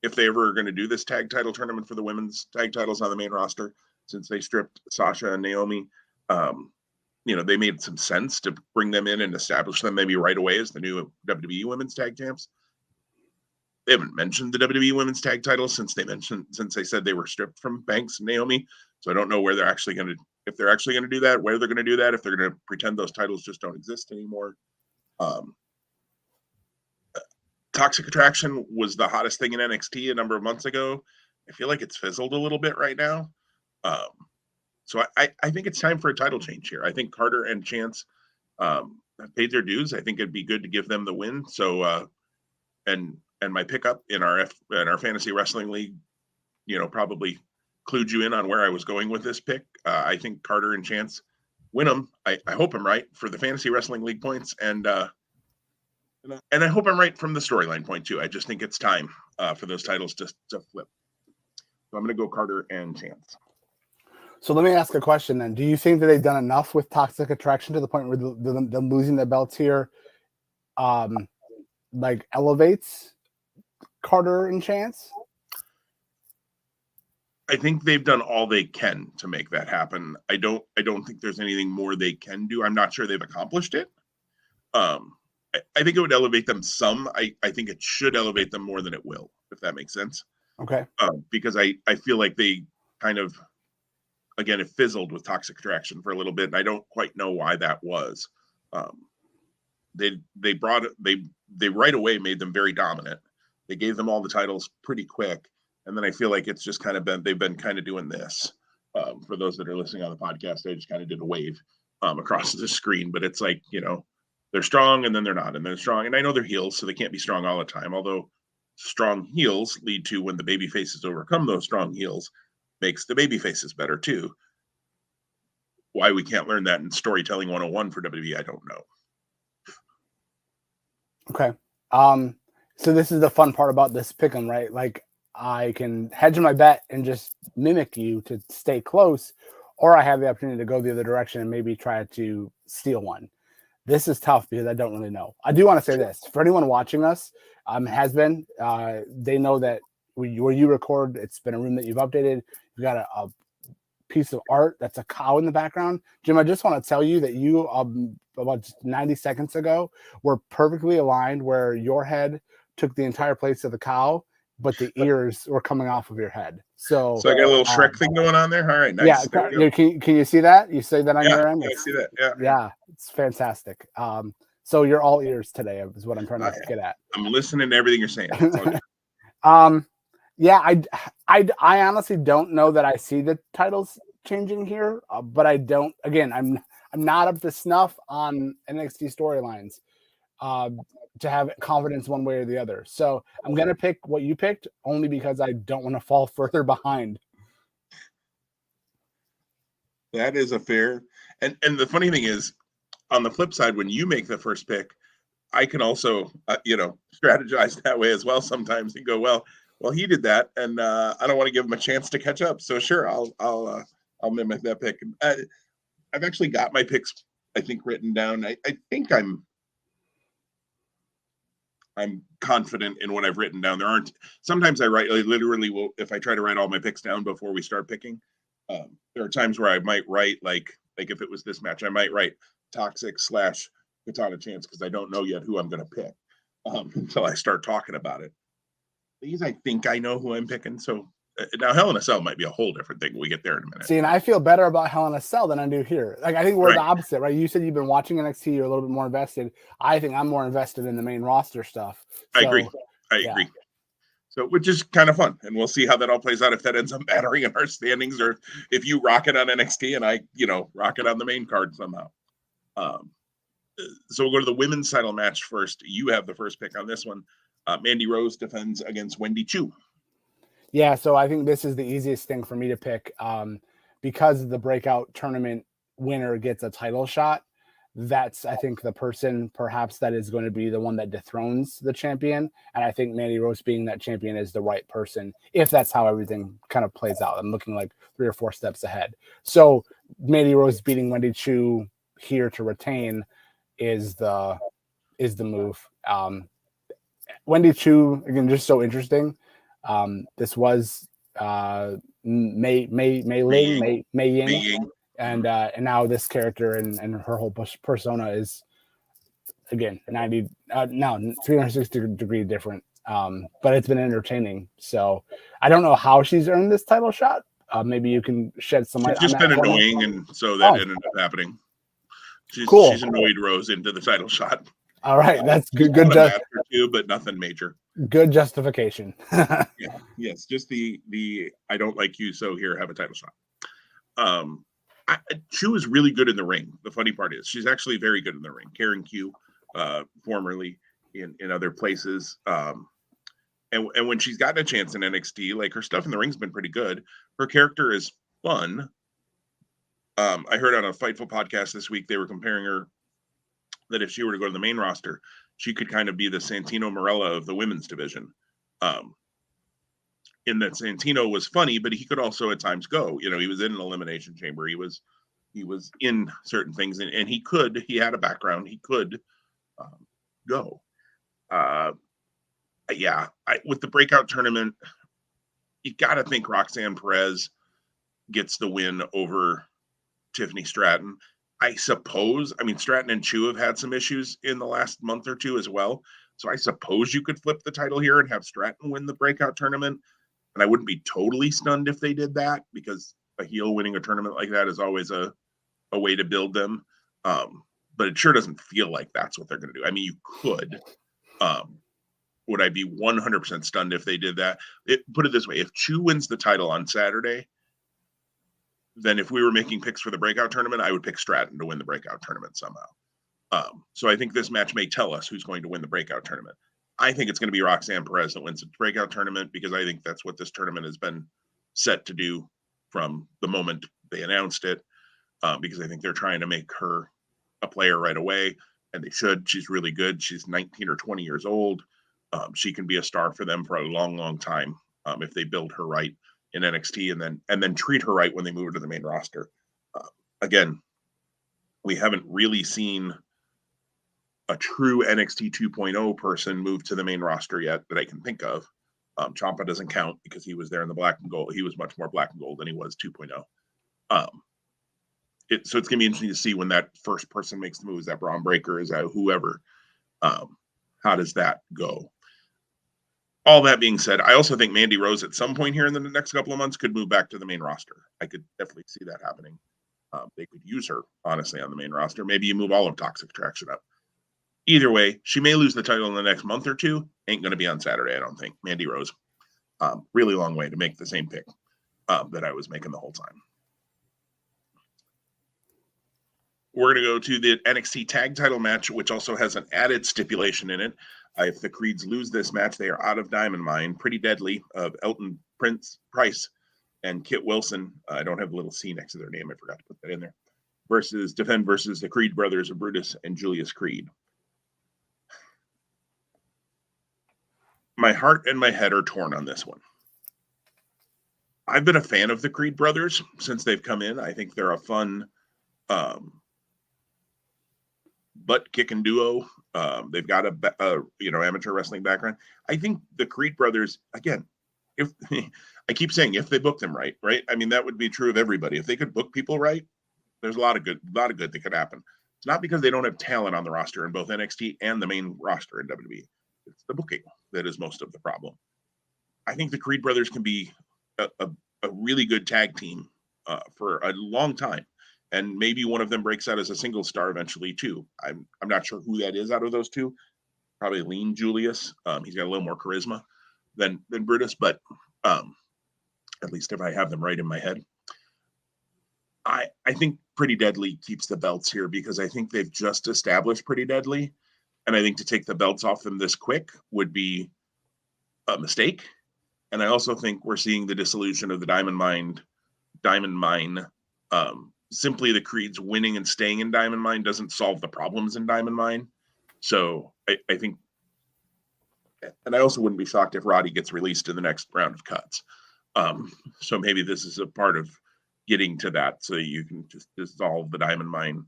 if they ever are going to do this tag title tournament for the women's tag titles on the main roster, since they stripped Sasha and Naomi. They made some sense to bring them in and establish them maybe right away as the new WWE Women's Tag Champs. They haven't mentioned the WWE Women's Tag titles since they said they were stripped from Banks and Naomi. So I don't know where they're actually going to, if they're actually going to do that, where they're going to do that, if they're going to pretend those titles just don't exist anymore. Toxic Attraction was the hottest thing in NXT a number of months ago. I feel like it's fizzled a little bit right now. So I think it's time for a title change here. I think Carter and Chance have paid their dues. I think it'd be good to give them the win. So and my pickup in our fantasy wrestling league, probably clued you in on where I was going with this pick. I think Carter and Chance win them. I hope I'm right for the fantasy wrestling league points, and I hope I'm right from the storyline point too. I just think it's time for those titles to flip. So I'm going to go Carter and Chance. So let me ask a question then. Do you think that they've done enough with Toxic Attraction to the point where them losing their belts here elevates Carter and Chance? I think they've done all they can to make that happen. I don't think there's anything more they can do. I'm not sure they've accomplished it. I think it would elevate them some. I think it should elevate them more than it will, if that makes sense. Okay. Because I feel like they kind of, again, it fizzled with Toxic Attraction for a little bit, and I don't quite know why that was. They right away made them very dominant. They gave them all the titles pretty quick, and then I feel like it's just kind of they've been kind of doing this. For those that are listening on the podcast, I just kind of did a wave across the screen, but it's like, they're strong and then they're not, and they're strong, and I know they're heels, so they can't be strong all the time. Although strong heels lead to, when the baby faces overcome those strong heels, makes the baby faces better too. Why we can't learn that in storytelling 101 for WWE, I don't know. Okay. So this is the fun part about this pick'em, right? Like, I can hedge my bet and just mimic you to stay close, or I have the opportunity to go the other direction and maybe try to steal one. This is tough because I don't really know. I do want to say this for anyone watching us, they know that where you record, it's been a room that you've updated. You've got a piece of art that's a cow in the background. Jim, I just want to tell you that you about 90 seconds ago were perfectly aligned, where your head took the entire place of the cow, but the ears were coming off of your head. So I got a little Shrek thing going on there. All right, nice. Yeah, can you see that? You see that on your end? Yeah, I see that. Yeah, it's fantastic. So you're all ears today is what I'm trying to get at. I'm listening to everything you're saying. It's all good. Yeah, I honestly don't know that I see the titles changing here, but I don't. Again, I'm not up to snuff on NXT storylines to have confidence one way or the other. So I'm gonna pick what you picked, only because I don't want to fall further behind. That is a fair. And the funny thing is, on the flip side, when you make the first pick, I can also strategize that way as well sometimes and go, well, he did that, and I don't want to give him a chance to catch up. So sure, I'll mimic that pick. I've actually got my picks, I think, written down. I think I'm confident in what I've written down. Sometimes I literally will, if I try to write all my picks down before we start picking. There are times where I might write like if it was this match, I might write Toxic / Katana Chance, because I don't know yet who I'm going to pick until I start talking about it. These, I think I know who I'm picking. So now Hell in a Cell might be a whole different thing. We get there in a minute. See, and I feel better about Hell in a Cell than I do here. Like, I think we're the opposite, right? You said you've been watching NXT, you're a little bit more invested. I think I'm more invested in the main roster stuff. So, I agree. So, which is kind of fun, and we'll see how that all plays out, if that ends up mattering in our standings, or if you rock it on NXT and I, rock it on the main card somehow. So we'll go to the women's title match first. You have the first pick on this one. Mandy Rose defends against Wendy Choo. Yeah, so I think this is the easiest thing for me to pick because the breakout tournament winner gets a title shot. That's, I think, the person perhaps that is going to be the one that dethrones the champion. And I think Mandy Rose being that champion is the right person, if that's how everything kind of plays out. I'm looking like 3 or 4 steps ahead. So Mandy Rose beating Wendy Choo here to retain is the move. Wendy Choo, again, just so interesting. This was Mei Ling, Mei Ying, and now this character and her whole persona is again 360 degree different. But it's been entertaining. So I don't know how she's earned this title shot. Maybe you can shed some light on that. She's just been annoying, and so that ended up happening. She's annoyed Rose into the title shot. All right, that's good. Good match or two, but nothing major. Good justification. Yes, just the I don't like you, so here, have a title shot. Chu is really good in the ring. The funny part is she's actually very good in the ring. Karen Q, formerly in other places. And when she's gotten a chance in NXT, like her stuff in the ring's been pretty good. Her character is fun. I heard on a Fightful podcast this week, they were comparing her that if she were to go to the main roster, she could kind of be the Santino Marella of the women's division. In that Santino was funny, but he could also at times go. You know, he was in an elimination chamber. He was in certain things, and he had a background. He could go. With the breakout tournament, you got to think Roxanne Perez gets the win over Tiffany Stratton. I suppose, Stratton and Chu have had some issues in the last month or two as well. So I suppose you could flip the title here and have Stratton win the breakout tournament. And I wouldn't be totally stunned if they did that, because a heel winning a tournament like that is always a way to build them. But it sure doesn't feel like that's what they're going to do. You could. Would I be 100% stunned if they did that? Put it this way. If Chu wins the title on Saturday, then if we were making picks for the breakout tournament, I would pick Stratton to win the breakout tournament somehow. So I think this match may tell us who's going to win the breakout tournament. I think it's going to be Roxanne Perez that wins the breakout tournament, because I think that's what this tournament has been set to do from the moment they announced it, because I think they're trying to make her a player right away, and they should. She's really good. She's 19 or 20 years old. She can be a star for them for a long, long time if they build her right in NXT and then treat her right when they move her to the main roster. Again, we haven't really seen a true NXT 2.0 person move to the main roster yet that I can think of. Ciampa doesn't count because he was there in the black and gold. He was much more black and gold than he was 2.0. So it's going to be interesting to see when that first person makes the move. Is that Braun Breaker? Is that whoever? How does that go? All that being said, I also think Mandy Rose at some point here in the next couple of months could move back to the main roster. I could definitely see that happening. They could use her, honestly, on the main roster. Maybe you move all of Toxic Attraction up. Either way, she may lose the title in the next month or two. Ain't going to be on Saturday, I don't think. Mandy Rose. Really long way to make the same pick that I was making the whole time. We're going to go to the NXT tag title match, which also has an added stipulation in it. If the Creeds lose this match, they are out of Diamond Mine. Pretty Deadly of Elton Price and Kit Wilson. I don't have a little C next to their name. I forgot to put that in there. Versus the Creed brothers of Brutus and Julius Creed. My heart and my head are torn on this one. I've been a fan of the Creed brothers since they've come in. I think they're a fun butt-kicking duo. They've got a amateur wrestling background. I think the Creed brothers, again, if I keep saying if they book them right? That would be true of everybody. If they could book people right, there's a lot of good that could happen. It's not because they don't have talent on the roster in both NXT and the main roster in WWE. It's the booking that is most of the problem. I think the Creed brothers can be a really good tag team for a long time. And maybe one of them breaks out as a single star eventually too. I'm not sure who that is out of those two. Probably Lean Julius. He's got a little more charisma than Brutus, but at least if I have them right in my head. I think Pretty Deadly keeps the belts here because I think they've just established Pretty Deadly. And I think to take the belts off them this quick would be a mistake. And I also think we're seeing the dissolution of the Diamond Mine. Simply the Creeds winning and staying in Diamond Mine doesn't solve the problems in Diamond Mine. So I think, and I also wouldn't be shocked if Roddy gets released in the next round of cuts. So maybe this is a part of getting to that so you can just dissolve the Diamond Mine.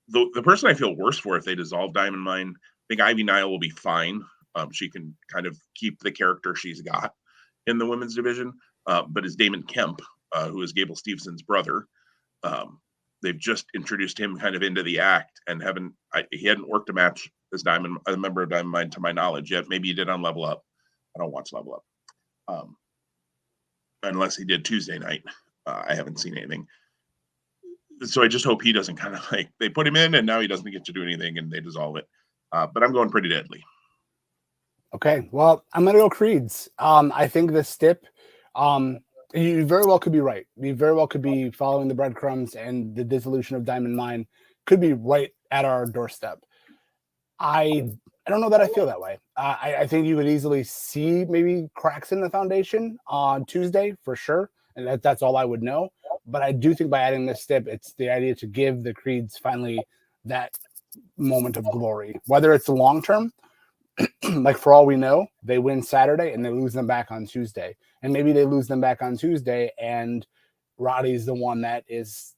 The person I feel worse for if they dissolve Diamond Mine, I think Ivy Nile will be fine. She can kind of keep the character she's got. in the women's division, but is Damon Kemp, who is Gable Stevenson's brother. They've just introduced him kind of into the act, and he hadn't worked a match as a member of Diamond Mine to my knowledge yet. Maybe he did on Level Up. I don't watch Level Up, unless he did Tuesday night. I haven't seen anything. So I just hope he doesn't kind of like, they put him in and now he doesn't get to do anything and they dissolve it. But I'm going Pretty Deadly. Okay, well, I'm gonna go Creeds. I think the stip, you very well could be right. You very well could be following the breadcrumbs, and the dissolution of Diamond Mine could be right at our doorstep. I don't know that I feel that way. I think you would easily see maybe cracks in the foundation on Tuesday for sure, and that's all I would know. But I do think by adding this stip, it's the idea to give the Creeds finally that moment of glory, whether it's the long term. Like for all we know, they win Saturday and they lose them back on Tuesday, and maybe they lose them back on Tuesday, and Roddy's the one that is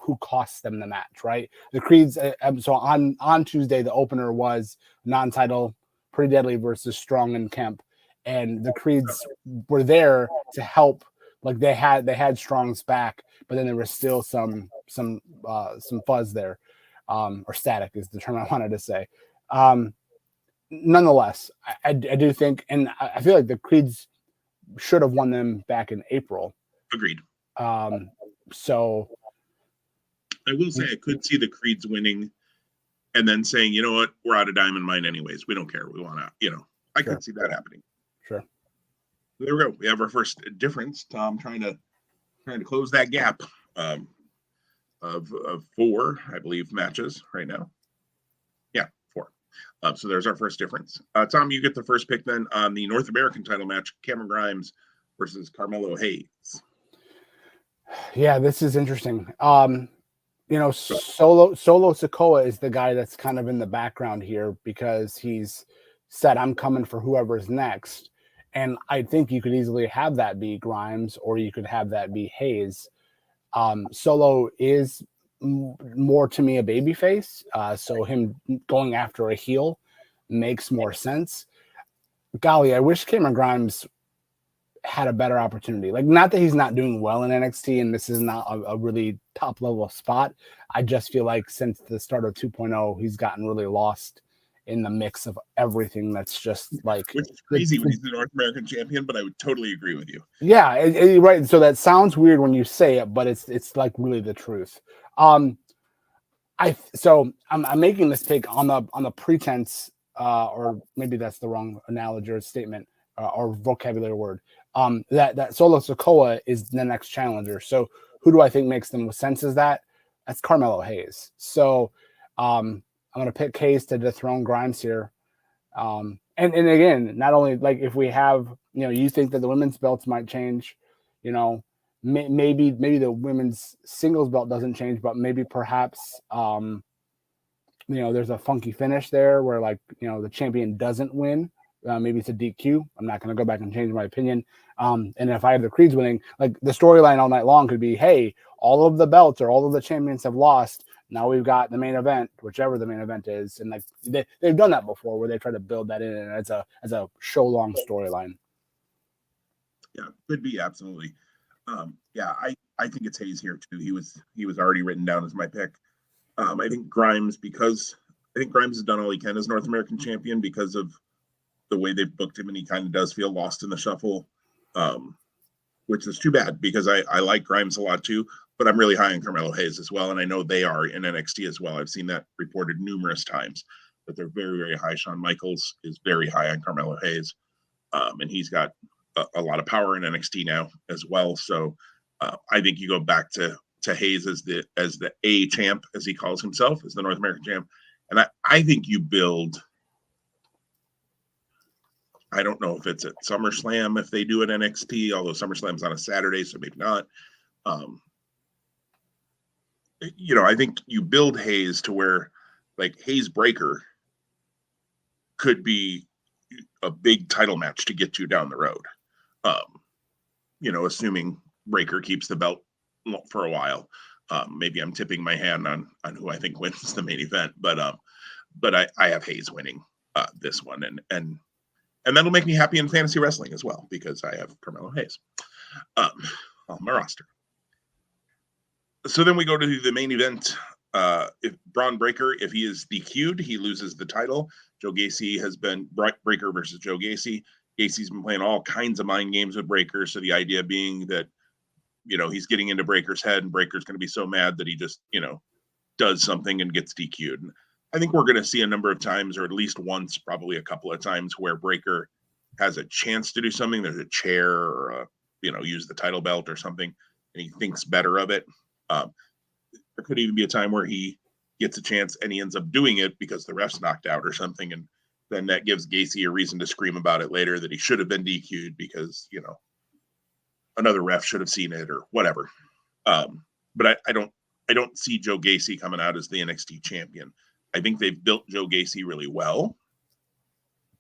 who costs them the match, right? The Creeds. So on Tuesday, the opener was non-title Pretty Deadly versus Strong and Kemp, and the Creeds were there to help. Like they had Strong's back, but then there was still some fuzz there, or static is the term I wanted to say. Nonetheless, I do think, and I feel like the Creeds should have won them back in April. Agreed. So I will say I could see the Creeds winning and then saying, you know what, we're out of Diamond Mine anyways. We don't care. We want out. I could see that happening. Sure. There we go. We have our first difference. Tom trying to close that gap of 4, I believe, matches right now. Yeah, 4. So there's our first difference. Tom, you get the first pick then on the North American title match, Cameron Grimes versus Carmelo Hayes. Yeah, this is interesting. Solo Sikoa is the guy that's kind of in the background here because he's said, I'm coming for whoever's next. And I think you could easily have that be Grimes, or you could have that be Hayes. Solo is more to me a babyface, so him going after a heel makes more sense. Golly, I wish Cameron Grimes had a better opportunity. Like, not that he's not doing well in NXT, and this is not a really top level spot. I just feel like since the start of 2.0, he's gotten really lost in the mix of everything. That's just like, which is crazy when he's the North American champion, but I would totally agree with you. Yeah, right. So that sounds weird when you say it, but it's like really the truth. I'm making this pick on the pretense, or maybe that's the wrong analogy or statement, or vocabulary word. That Solo Sikoa is the next challenger. So who do I think makes the most sense? That's Carmelo Hayes. So I'm going to pick Hayes to dethrone Grimes here. And again, not only like if we have, you think that the women's belts might change, maybe the women's singles belt doesn't change, but maybe perhaps, there's a funky finish there where the champion doesn't win. Maybe it's a DQ. I'm not going to go back and change my opinion. And if I have the Creeds winning, like the storyline all night long could be, hey, all of the belts or all of the champions have lost. Now we've got the main event, whichever the main event is. And they've done that before where they try to build that in as a show long storyline. Yeah, could be. Absolutely. I think it's Hayes here too. He was already written down as my pick. I think Grimes has done all he can as North American champion because of the way they've booked him, and he kind of does feel lost in the shuffle, which is too bad because I like Grimes a lot too, but I'm really high on Carmelo Hayes as well, and I know they are in NXT as well. I've seen that reported numerous times that they're very, very high. Shawn Michaels is very high on Carmelo Hayes, and he's got a lot of power in NXT now as well. So I think you go back to Hayes as the A champ, as he calls himself, as the North American champ, and I think you build. I don't know if it's at SummerSlam if they do an NXT, although SummerSlam's on a Saturday, so maybe not. I think you build Hayes to where like Hayes Breaker could be a big title match to get you down the road. Assuming Breaker keeps the belt for a while. Maybe I'm tipping my hand on who I think wins the main event, but I have Hayes winning this one, and And that'll make me happy in fantasy wrestling as well, because I have Carmelo Hayes on my roster. So then we go to the main event. If Braun Breaker, if he is DQ'd, he loses the title. Joe Gacy has been Breaker versus Joe Gacy. Gacy's been playing all kinds of mind games with Breaker. So the idea being that, he's getting into Breaker's head, and Breaker's going to be so mad that he just, does something and gets DQ'd. And I think we're going to see a number of times, or at least once, probably a couple of times, where Breaker has a chance to do something. There's a chair or use the title belt or something, and he thinks better of it. There could even be a time where he gets a chance and he ends up doing it because the ref's knocked out or something, and then that gives Gacy a reason to scream about it later, that he should have been DQ'd because another ref should have seen it or whatever. But I don't see Joe Gacy coming out as the NXT champion. I think they've built Joe Gacy really well.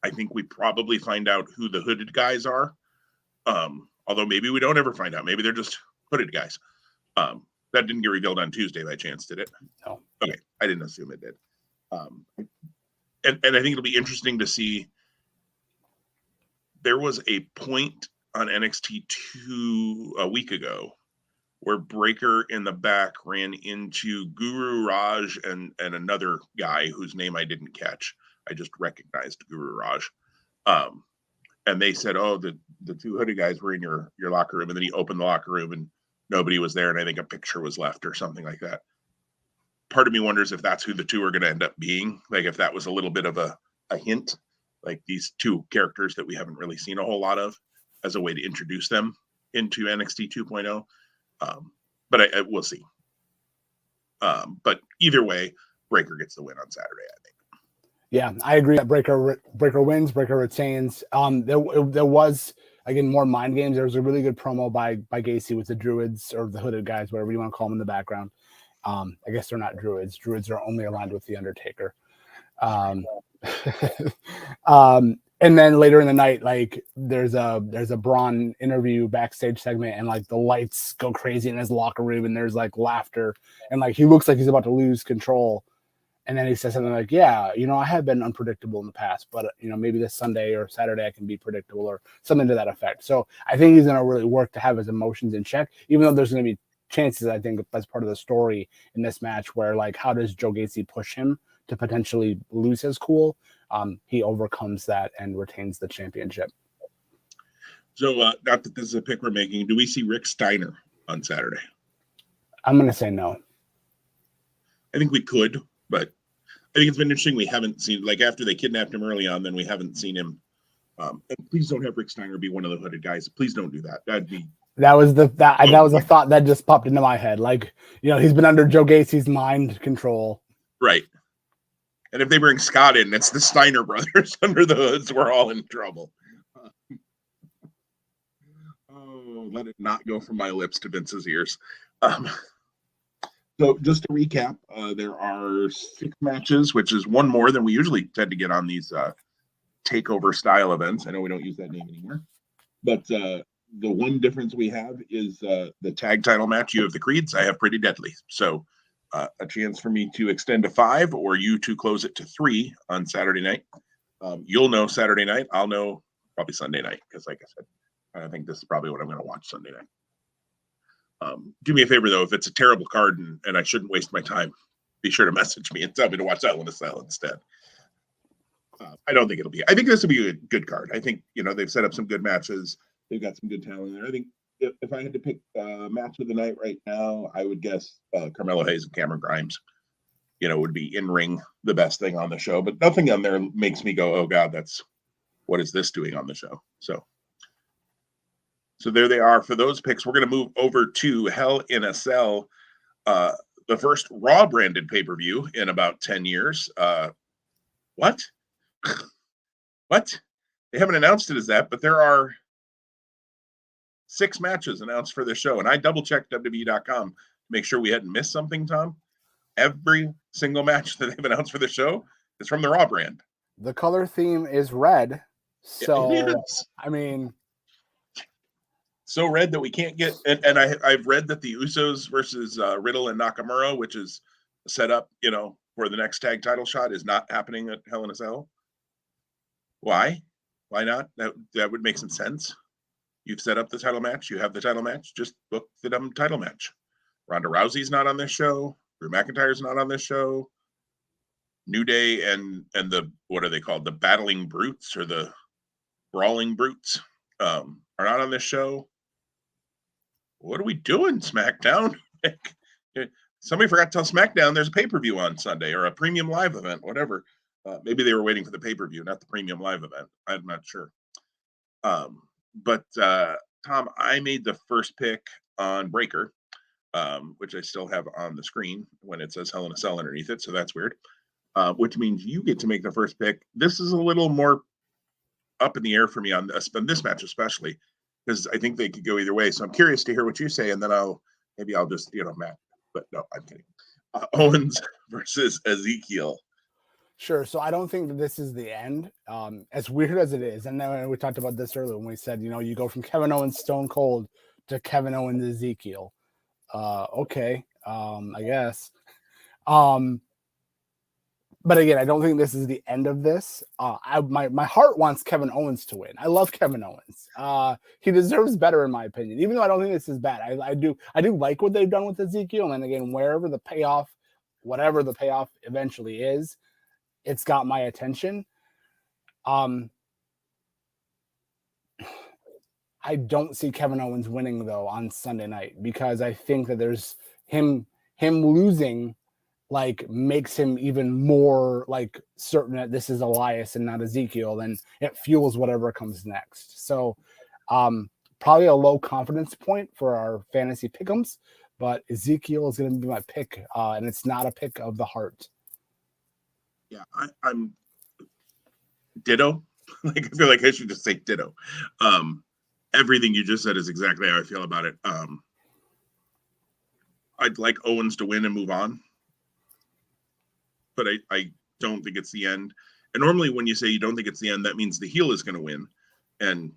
I think we probably find out who the hooded guys are. Although maybe we don't ever find out. Maybe they're just hooded guys. That didn't get revealed on Tuesday by chance, did it? No. Okay, I didn't assume it did. And I think it'll be interesting to see. There was a point on NXT a week ago where Breaker in the back ran into Guru Raj and another guy whose name I didn't catch. I just recognized Guru Raj. And they said, oh, the two hooded guys were in your locker room. And then he opened the locker room and nobody was there. And I think a picture was left or something like that. Part of me wonders if that's who the two are going to end up being. Like if that was a little bit of a hint, like these two characters that we haven't really seen a whole lot of, as a way to introduce them into NXT 2.0. But I we'll see. But either way, Breaker gets the win on Saturday, I think. Yeah, I agree that Breaker wins, Breaker retains. There was, again, more mind games. There was a really good promo by Gacy with the Druids, or the hooded guys, whatever you want to call them, in the background. I guess they're not Druids. Druids are only aligned with the Undertaker. And then later in the night, like there's a Braun interview backstage segment, and like the lights go crazy in his locker room, and there's like laughter, and like he looks like he's about to lose control. And then he says something like, yeah, I have been unpredictable in the past, but maybe this Sunday or Saturday I can be predictable, or something to that effect. So I think he's going to really work to have his emotions in check, even though there's going to be chances, I think, as part of the story in this match, where like, how does Joe Gacy push him to potentially lose his cool? He overcomes that and retains the championship. So not that this is a pick we're making, do we see Rick Steiner on Saturday? I'm going to say no. I think we could, but I think it's been interesting. We haven't seen, like, after they kidnapped him early on, then we haven't seen him. And please don't have Rick Steiner be one of the hooded guys. Please don't do that. That was a thought that just popped into my head. Like, he's been under Joe Gacy's mind control. Right. And if they bring Scott in, it's the Steiner brothers under the hoods. We're all in trouble. Let it not go from my lips to Vince's ears. So just to recap, there are 6 matches, which is one more than we usually tend to get on these takeover style events. I know we don't use that name anymore, but the one difference we have is the tag title match. You have the Creeds, I have Pretty Deadly. So a chance for me to extend to 5, or you to close it to 3 on Saturday night. You'll know Saturday night. I'll know probably Sunday night, because like I said, I think this is probably what I'm going to watch Sunday night. Do me a favor, though, if it's a terrible card and I shouldn't waste my time, be sure to message me and tell me to watch that one instead. I don't think it'll be. I think this will be a good card. I think, they've set up some good matches. They've got some good talent there. I think if I had to pick match of the night right now, I would guess Carmelo Hayes and Cameron Grimes, would be in ring the best thing on the show. But nothing on there makes me go, oh, God, what is this doing on the show? So there they are for those picks. We're going to move over to Hell in a Cell, the first Raw branded pay-per-view in about 10 years. What? What? They haven't announced it as that, but there are 6 matches announced for this show. And I double-checked WWE.com to make sure we hadn't missed something, Tom. Every single match that they've announced for the show is from the Raw brand. The color theme is red. So, I mean... So red that we can't get, and I've read that the Usos versus Riddle and Nakamura, which is set up, for the next tag title shot, is not happening at Hell in a Cell. Why? Why not? That would make some sense. You've set up the title match. You have the title match. Just book the dumb title match. Ronda Rousey's not on this show. Drew McIntyre's not on this show. New Day and the, what are they called? The Battling Brutes or the Brawling Brutes are not on this show. What are we doing, SmackDown? Somebody forgot to tell SmackDown there's a pay-per-view on Sunday or a premium live event, whatever. Maybe they were waiting for the pay-per-view, not the premium live event. I'm not sure. But Tom, I made the first pick on Breaker, which I still have on the screen when it says Hell in a Cell underneath it. So that's weird. Which means you get to make the first pick. This is a little more up in the air for me on this match, especially because I think they could go either way. So I'm curious to hear what you say, and then I'll just Matt. But no, I'm kidding. Owens versus Ezekiel. Sure. So I don't think that this is the end. As weird as it is, and then we talked about this earlier when we said, you go from Kevin Owens Stone Cold to Kevin Owens Ezekiel. Okay. I guess. But again, I don't think this is the end of this. My heart wants Kevin Owens to win. I love Kevin Owens. He deserves better, in my opinion. Even though I don't think this is bad, I do like what they've done with Ezekiel. And again, wherever the payoff, whatever the payoff eventually is, it's got my attention. I don't see Kevin Owens winning though on Sunday night because I think that there's him losing. Like makes him even more like certain that this is Elias and not Ezekiel, then it fuels whatever comes next. So probably a low confidence point for our fantasy pick'ems, but Ezekiel is going to be my pick, and it's not a pick of the heart. Yeah, I'm ditto. Like I feel like I should just say ditto. Everything you just said is exactly how I feel about it. I'd like Owens to win and move on. But I don't think it's the end. And normally when you say you don't think it's the end, that means the heel is going to win and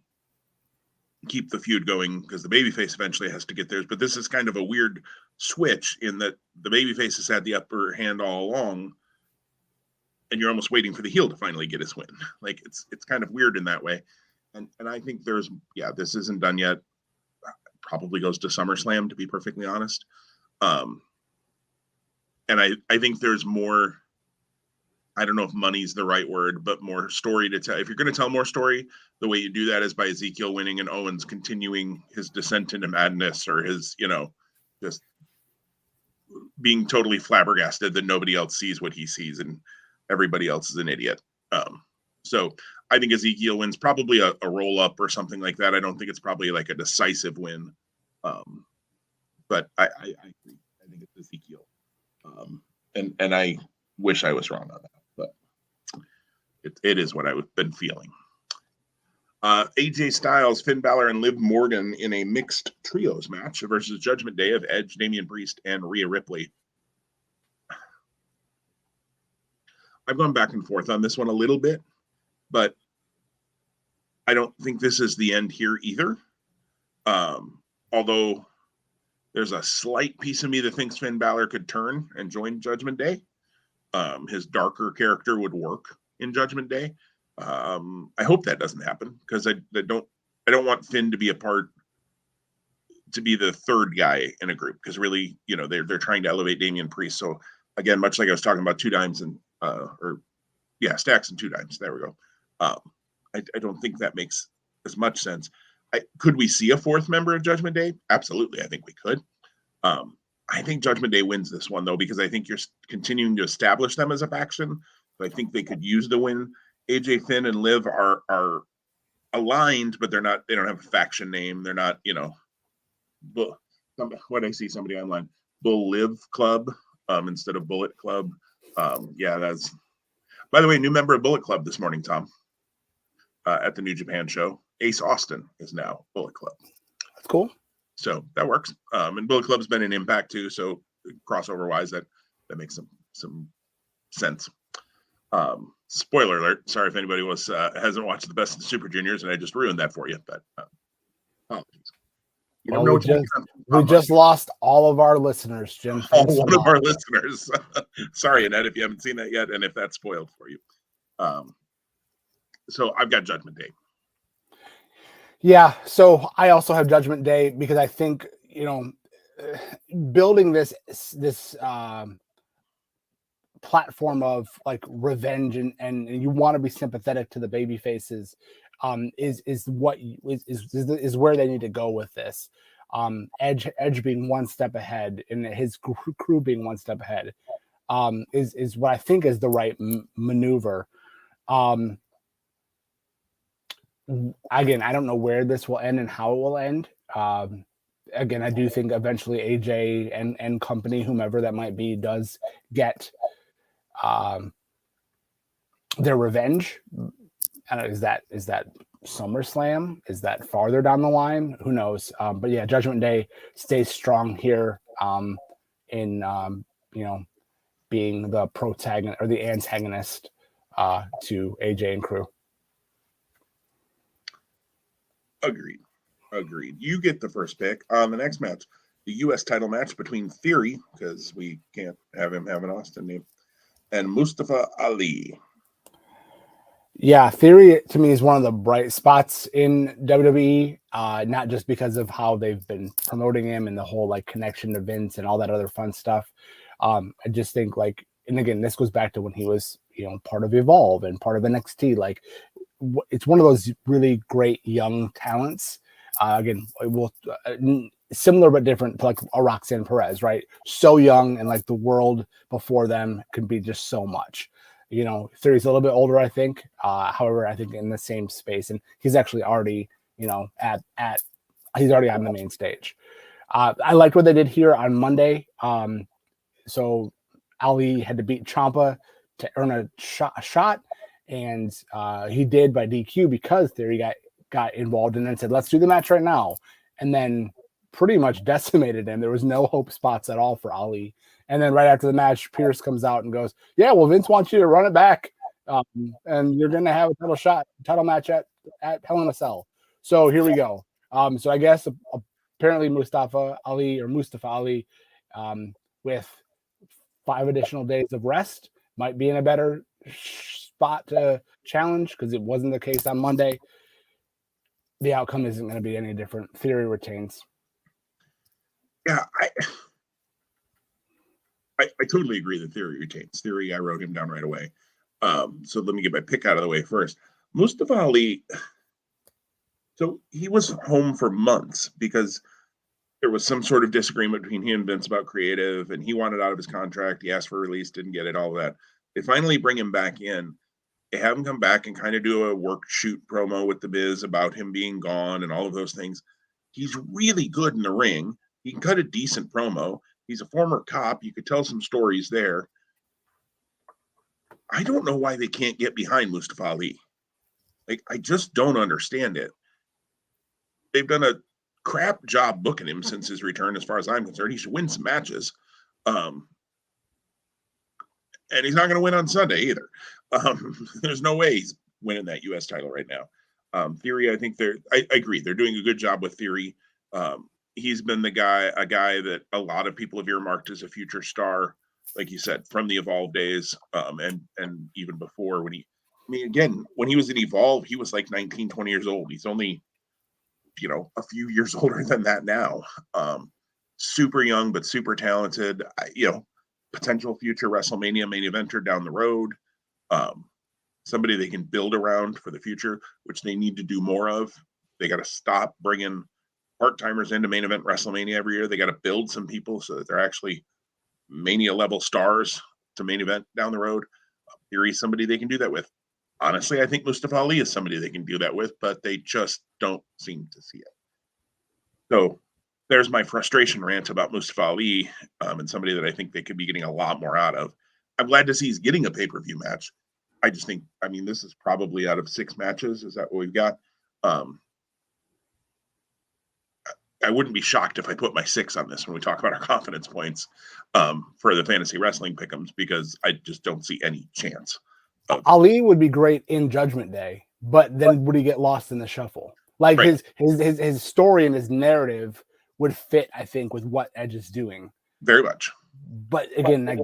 keep the feud going because the babyface eventually has to get theirs. But this is kind of a weird switch in that the babyface has had the upper hand all along and you're almost waiting for the heel to finally get his win. Like it's kind of weird in that way. And I think this isn't done yet. Probably goes to SummerSlam, to be perfectly honest. And I think there's more, I don't know if money's the right word, but more story to tell. If you're going to tell more story, the way you do that is by Ezekiel winning and Owens continuing his descent into madness or his, just being totally flabbergasted that nobody else sees what he sees and everybody else is an idiot. So I think Ezekiel wins probably a roll up or something like that. I don't think it's probably like a decisive win. But I agree. I think it's Ezekiel. And I wish I was wrong on that, but it is what I've been feeling. AJ Styles, Finn Balor, and Liv Morgan in a mixed trios match versus Judgment Day of Edge, Damian Priest, and Rhea Ripley. I've gone back and forth on this one a little bit, but I don't think this is the end here either. Although there's a slight piece of me that thinks Finn Balor could turn and join Judgment Day. His darker character would work in Judgment Day. I hope that doesn't happen because I don't want Finn to be to be the third guy in a group because really, they're trying to elevate Damian Priest. So again, much like I was talking about Two Dimes and Stacks and Two Dimes. There we go. I don't think that makes as much sense. Could we see a fourth member of Judgment Day? Absolutely. I think we could. I think Judgment Day wins this one, though, because I think you're continuing to establish them as a faction. So I think they could use the win. AJ, Finn, and Liv are aligned, but they don't have a faction name. They're not, what I see somebody online, Bull Liv Club instead of Bullet Club. That's, by the way, new member of Bullet Club this morning, Tom, at the New Japan show. Ace Austin is now Bullet Club. That's cool. So that works. And Bullet Club's been in Impact too. So crossover wise, that makes some sense. Spoiler alert. Sorry if anybody hasn't watched the Best of the Super Juniors and I just ruined that for you, but apologies. We just lost all of our listeners, Jim. One of our listeners. Sorry, Annette, if you haven't seen that yet, and if that's spoiled for you. So I've got Judgment Day. Yeah, so I also have Judgment Day because I think, building this platform of like revenge and you want to be sympathetic to the baby faces is where they need to go with this. Edge being one step ahead and his crew being one step ahead is what I think is the right maneuver. Again, I don't know where this will end and how it will end. Again, I do think eventually AJ and company, whomever that might be, does get their revenge. I don't know, is that SummerSlam? Is that farther down the line? Who knows? But yeah, Judgment Day stays strong here in being the protagonist or the antagonist to AJ and crew. Agreed. You get the first pick on the next match, the U.S. title match between Theory, because we can't have him have an Austin name, and Mustafa Ali. Yeah, Theory to me is one of the bright spots in WWE, not just because of how they've been promoting him and the whole like connection to Vince and all that other fun stuff. I just think like, and again, this goes back to when he was, part of Evolve and part of NXT. Like, it's one of those really great young talents. Again, similar but different to like a Roxanne Perez, right? So young, and like the world before them can be just so much. Theory's a little bit older, I think. However, I think in the same space, and he's actually already, he's already on the main stage. I liked what they did here on Monday. So Ali had to beat Ciampa to earn a shot, and he did by DQ because Theory got involved and then said, "Let's do the match right now," and then pretty much decimated him. There was no hope spots at all for Ali. And then right after the match, Pierce comes out and goes, "Yeah, well, Vince wants you to run it back, and you're going to have a title match at Hell in a Cell." So here we go. So I guess apparently Mustafa Ali, with 5 additional days of rest, might be in a better spot to challenge because it wasn't the case on Monday. The outcome isn't going to be any different. Theory retains. Yeah, I totally agree that Theory retains. Theory, I wrote him down right away. So let me get my pick out of the way first. Mustafa Ali, so he was home for months because there was some sort of disagreement between him and Vince about creative, and he wanted out of his contract. He asked for release, didn't get it, all of that. They finally bring him back in. They have him come back and kind of do a work shoot promo with the Biz about him being gone and all of those things. He's really good in the ring. He can cut a decent promo. He's a former cop. You could tell some stories there. I don't know why they can't get behind Mustafa Ali. Like, I just don't understand it. They've done a crap job booking him since his return, as far as I'm concerned. He should win some matches. And he's not going to win on Sunday either. There's no way he's winning that U.S. title right now. Theory, I think I agree. They're doing a good job with Theory. He's been a guy that a lot of people have earmarked as a future star, like you said, from the Evolve days, and even before when he was in Evolve, he was like 19, 20 years old. He's only, a few years older than that now. Super young, but super talented, potential future WrestleMania main eventer down the road. Somebody they can build around for the future, which they need to do more of. They got to stop bringing part-timers into main event WrestleMania every year. They got to build some people so that they're actually Mania level stars to main event down the road. Theory, somebody they can do that with. Honestly, I think Mustafa Ali is somebody they can do that with, but they just don't seem to see it. So there's my frustration rant about Mustafa Ali, and somebody that I think they could be getting a lot more out of. I'm glad to see he's getting a pay-per-view match. I just think, this is probably out of 6 matches. Is that what we've got? I wouldn't be shocked if I put my 6 on this when we talk about our confidence points for the fantasy wrestling pick'ems, because I just don't see any chance. Ali would be great in Judgment Day, but then would he get lost in the shuffle? Like right. his story and his narrative would fit, I think, with what Edge is doing. Very much. but again, like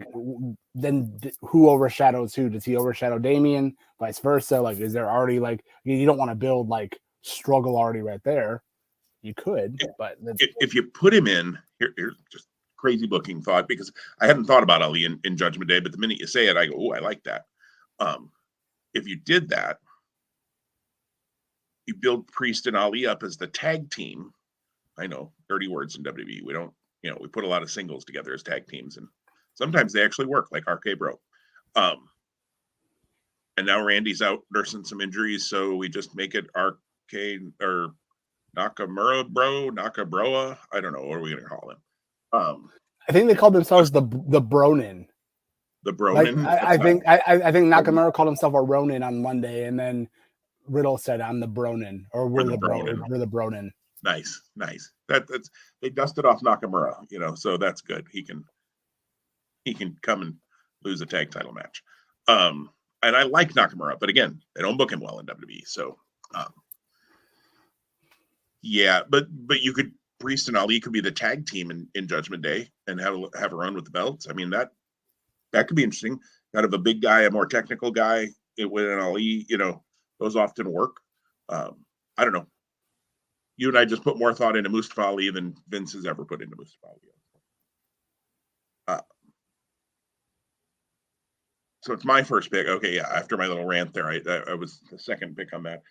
then who overshadows who? Does he overshadow Damian? Vice versa? Like, is there already like you don't want to build like struggle already right there? You could, but if you put him in here's just crazy booking thought, because I hadn't thought about Ali in Judgment Day, but the minute you say it, I go, oh, I like that. If you did that, you build Priest and Ali up as the tag team. I know, dirty words in WWE. We don't, we put a lot of singles together as tag teams, and sometimes they actually work, like RK Bro. And now Randy's out nursing some injuries, so we just make it RK or Nakamura Bro, Nakabroa. I don't know, what are we gonna call him? I think they called themselves the Bronin. The Bronin. Like, I think Nakamura called himself a Ronin on Monday, and then Riddle said, "I'm the Bronin," or we're the Bronin. Nice. That's they dusted off Nakamura, so that's good. He can come and lose a tag title match. And I like Nakamura, but again, they don't book him well in WWE. So yeah, but you could Priest and Ali could be the tag team in Judgment Day and have a run with the belts. I mean, that could be interesting. Out of a big guy, a more technical guy, with an Ali, those often work. I don't know. You and I just put more thought into Mustafa Ali than Vince has ever put into Mustafa Ali. So it's my first pick. Okay, yeah. After my little rant there, I was the second pick on that.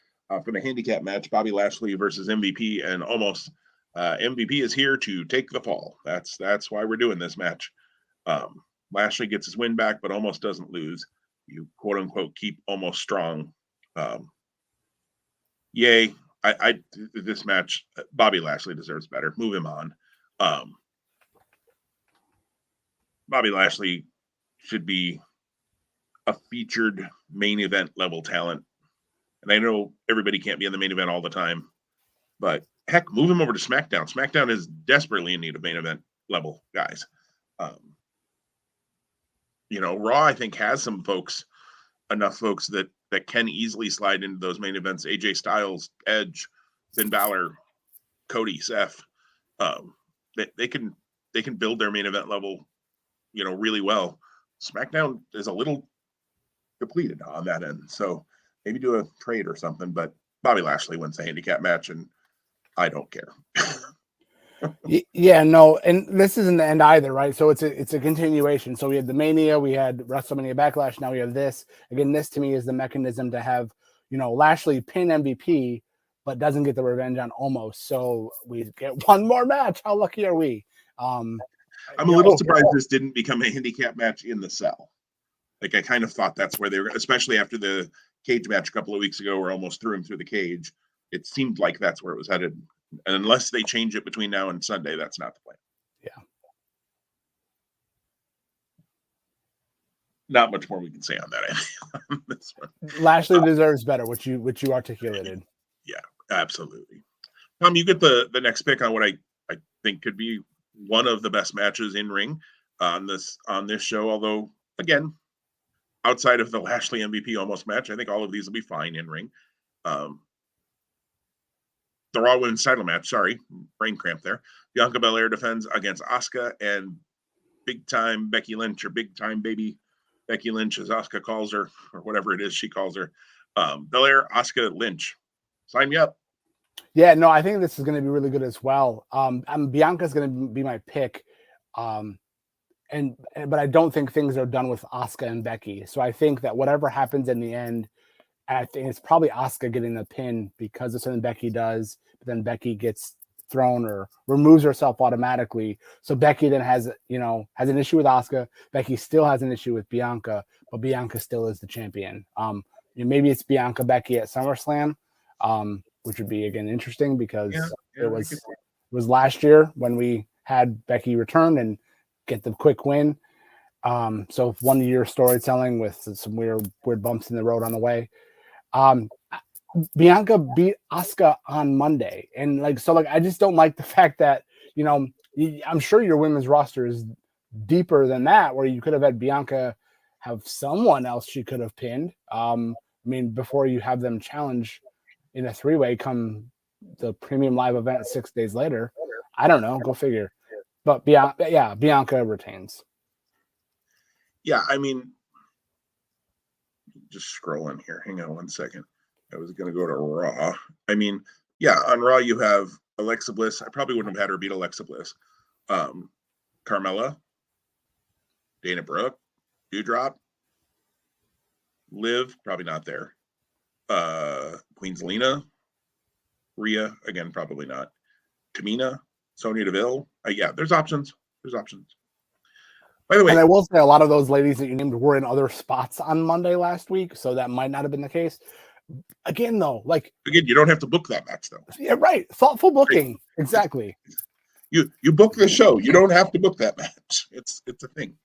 For the handicap match, Bobby Lashley versus MVP, and almost MVP is here to take the fall. That's why we're doing this match. Lashley gets his win back, but almost doesn't lose. You quote unquote keep almost strong. Yay. I this match, Bobby Lashley deserves better. Move him on. Bobby Lashley should be a featured main event level talent. And I know everybody can't be in the main event all the time, but heck, move him over to SmackDown. SmackDown is desperately in need of main event level guys. Raw, I think, has enough folks that can easily slide into those main events. AJ Styles, Edge, Finn Balor, Cody, Seth. They can build their main event level, really well. SmackDown is a little depleted on that end, so maybe do a trade or something. But Bobby Lashley wins the handicap match, and I don't care. Yeah, no, and this isn't the end either, right? So it's a continuation. So we had the Mania, we had WrestleMania Backlash, now we have this. Again, this to me is the mechanism to have, Lashley pin MVP, but doesn't get the revenge on Omos. So we get one more match. How lucky are we? I'm a little surprised this didn't become a handicap match in the cell. Like, I kind of thought that's where they were, especially after the cage match a couple of weeks ago, where almost threw him through the cage. It seemed like that's where it was headed. And unless they change it between now and Sunday, that's not the plan. Yeah. Not much more we can say on that. This one. Lashley deserves better, which you articulated. Yeah, absolutely. Tom, you get the next pick on what I think could be one of the best matches in ring on this show. Although, again, outside of the Lashley MVP almost match, I think all of these will be fine in ring. The Raw Women's title match, sorry, brain cramp there. Bianca Belair defends against Asuka and big time Becky Lynch, or big time baby Becky Lynch, as Asuka calls her, or whatever it is she calls her. Belair, Asuka, Lynch. Sign me up. Yeah, no, I think this is going to be really good as well. Bianca's going to be my pick. But I don't think things are done with Asuka and Becky. So I think that whatever happens in the end, I think it's probably Asuka getting the pin because of something Becky does, but then Becky gets thrown or removes herself automatically. So Becky then has an issue with Asuka. Becky still has an issue with Bianca, but Bianca still is the champion. Maybe it's Bianca Becky at SummerSlam, which would be again interesting because it was last year when we had Becky return and get the quick win. So 1 year storytelling with some weird bumps in the road on the way. Bianca beat Asuka on Monday, and I just don't like the fact that I'm sure your women's roster is deeper than that, where you could have had Bianca have someone else she could have pinned. Before you have them challenge in a 3-way come the premium live event 6 days later. I don't know, go figure. But Bianca retains. Yeah, I mean, just scrolling here. Hang on one second. I was going to go to Raw. I mean, yeah, on Raw you have Alexa Bliss. I probably wouldn't have had her beat Alexa Bliss. Carmella, Dana Brooke, Doudrop, Liv, probably not there. Queen Zelina, Rhea, again, probably not. Tamina, Sonya Deville. Yeah, there's options. There's options. By the way, and I will say a lot of those ladies that you named were in other spots on Monday last week, so that might not have been the case. Again, though, like again, you don't have to book that match, though. Yeah, right. Thoughtful booking. Right. Exactly. You book the show. You don't have to book that match. It's a thing.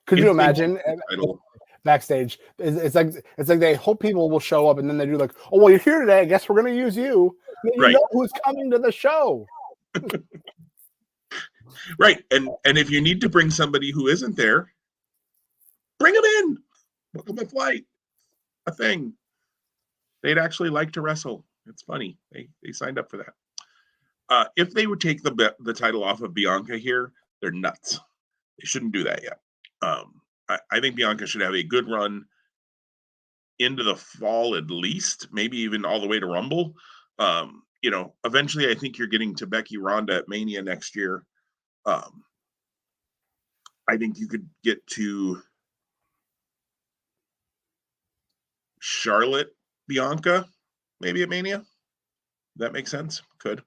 Could you imagine backstage? It's like they hope people will show up, and then they do like, oh well, you're here today. I guess we're going to use you. You know who's coming to the show. Right, and if you need to bring somebody who isn't there, bring them in. Book them a flight. A thing. They'd actually like to wrestle. It's funny. They signed up for that. If they would take the title off of Bianca here, they're nuts. They shouldn't do that yet. I think Bianca should have a good run into the fall at least, maybe even all the way to Rumble. Eventually I think you're getting to Becky Ronda at Mania next year. I think you could get to Charlotte Bianca maybe at Mania. That makes sense. Could.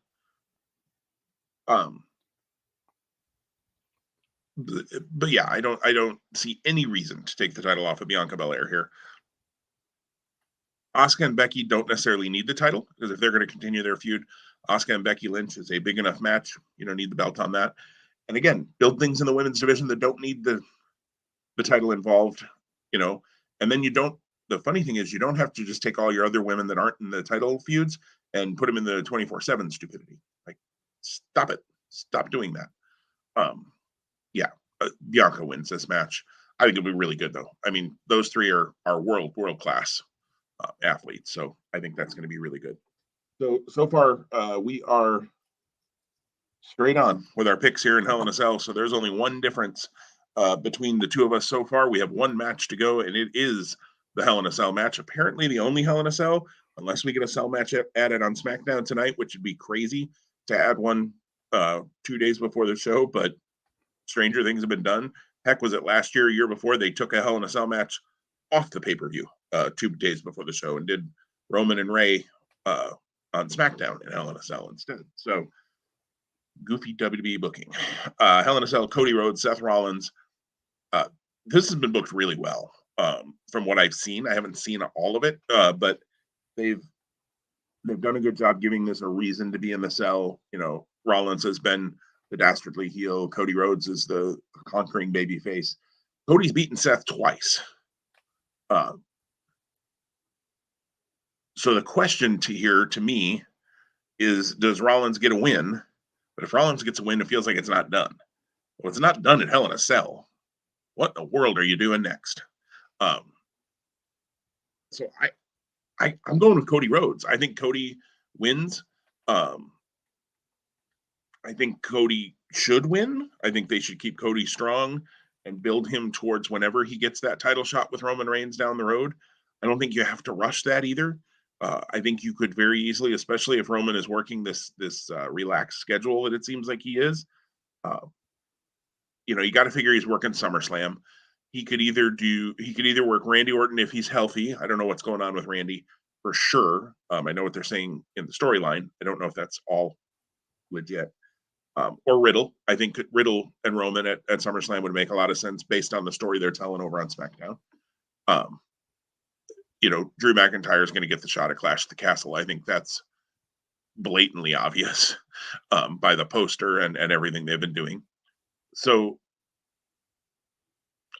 But yeah, I don't see any reason to take the title off of Bianca Belair here. Asuka and Becky don't necessarily need the title, because if they're going to continue their feud, Asuka and Becky Lynch is a big enough match. You don't need the belt on that. And again, build things in the women's division that don't need the title involved, and then you don't. The funny thing is, you don't have to just take all your other women that aren't in the title feuds and put them in the 24/7 stupidity. Like, stop it. Stop doing that. Bianca wins this match. I think it'll be really good, though. I mean, those three are world class athletes, so I think that's going to be really good. So far, we are straight on with our picks here in Hell in a Cell. So there's only one difference between the two of us so far. We have one match to go, and it is the Hell in a Cell match. Apparently, the only Hell in a Cell, unless we get a cell match added on SmackDown tonight, which would be crazy to add one 2 days before the show, but stranger things have been done. Heck, was it last year, year before, they took a Hell in a Cell match off the pay-per-view 2 days before the show and did Roman and Ray on SmackDown in Hell in a Cell instead. So goofy WWE booking. Hell in a Cell, Cody Rhodes, Seth Rollins. This has been booked really well from what I've seen. I haven't seen all of it, but they've done a good job giving this a reason to be in the cell. Rollins has been the dastardly heel. Cody Rhodes is the conquering baby face. Cody's beaten Seth twice. So the question to me is, does Rollins get a win? But if Rollins gets a win, it feels like it's not done. Well, it's not done at Hell in a Cell. What in the world are you doing next? So I'm going with Cody Rhodes. I think Cody wins. I think Cody should win. I think they should keep Cody strong and build him towards whenever he gets that title shot with Roman Reigns down the road. I don't think you have to rush that either. I think you could very easily, especially if Roman is working this relaxed schedule that it seems like he is. You got to figure he's working SummerSlam. He could either work Randy Orton if he's healthy. I don't know what's going on with Randy for sure. I know what they're saying in the storyline. I don't know if that's all legit. Or Riddle. I think Riddle and Roman at SummerSlam would make a lot of sense based on the story they're telling over on SmackDown. Drew McIntyre is going to get the shot at Clash at the Castle. I think that's blatantly obvious by the poster and everything they've been doing. So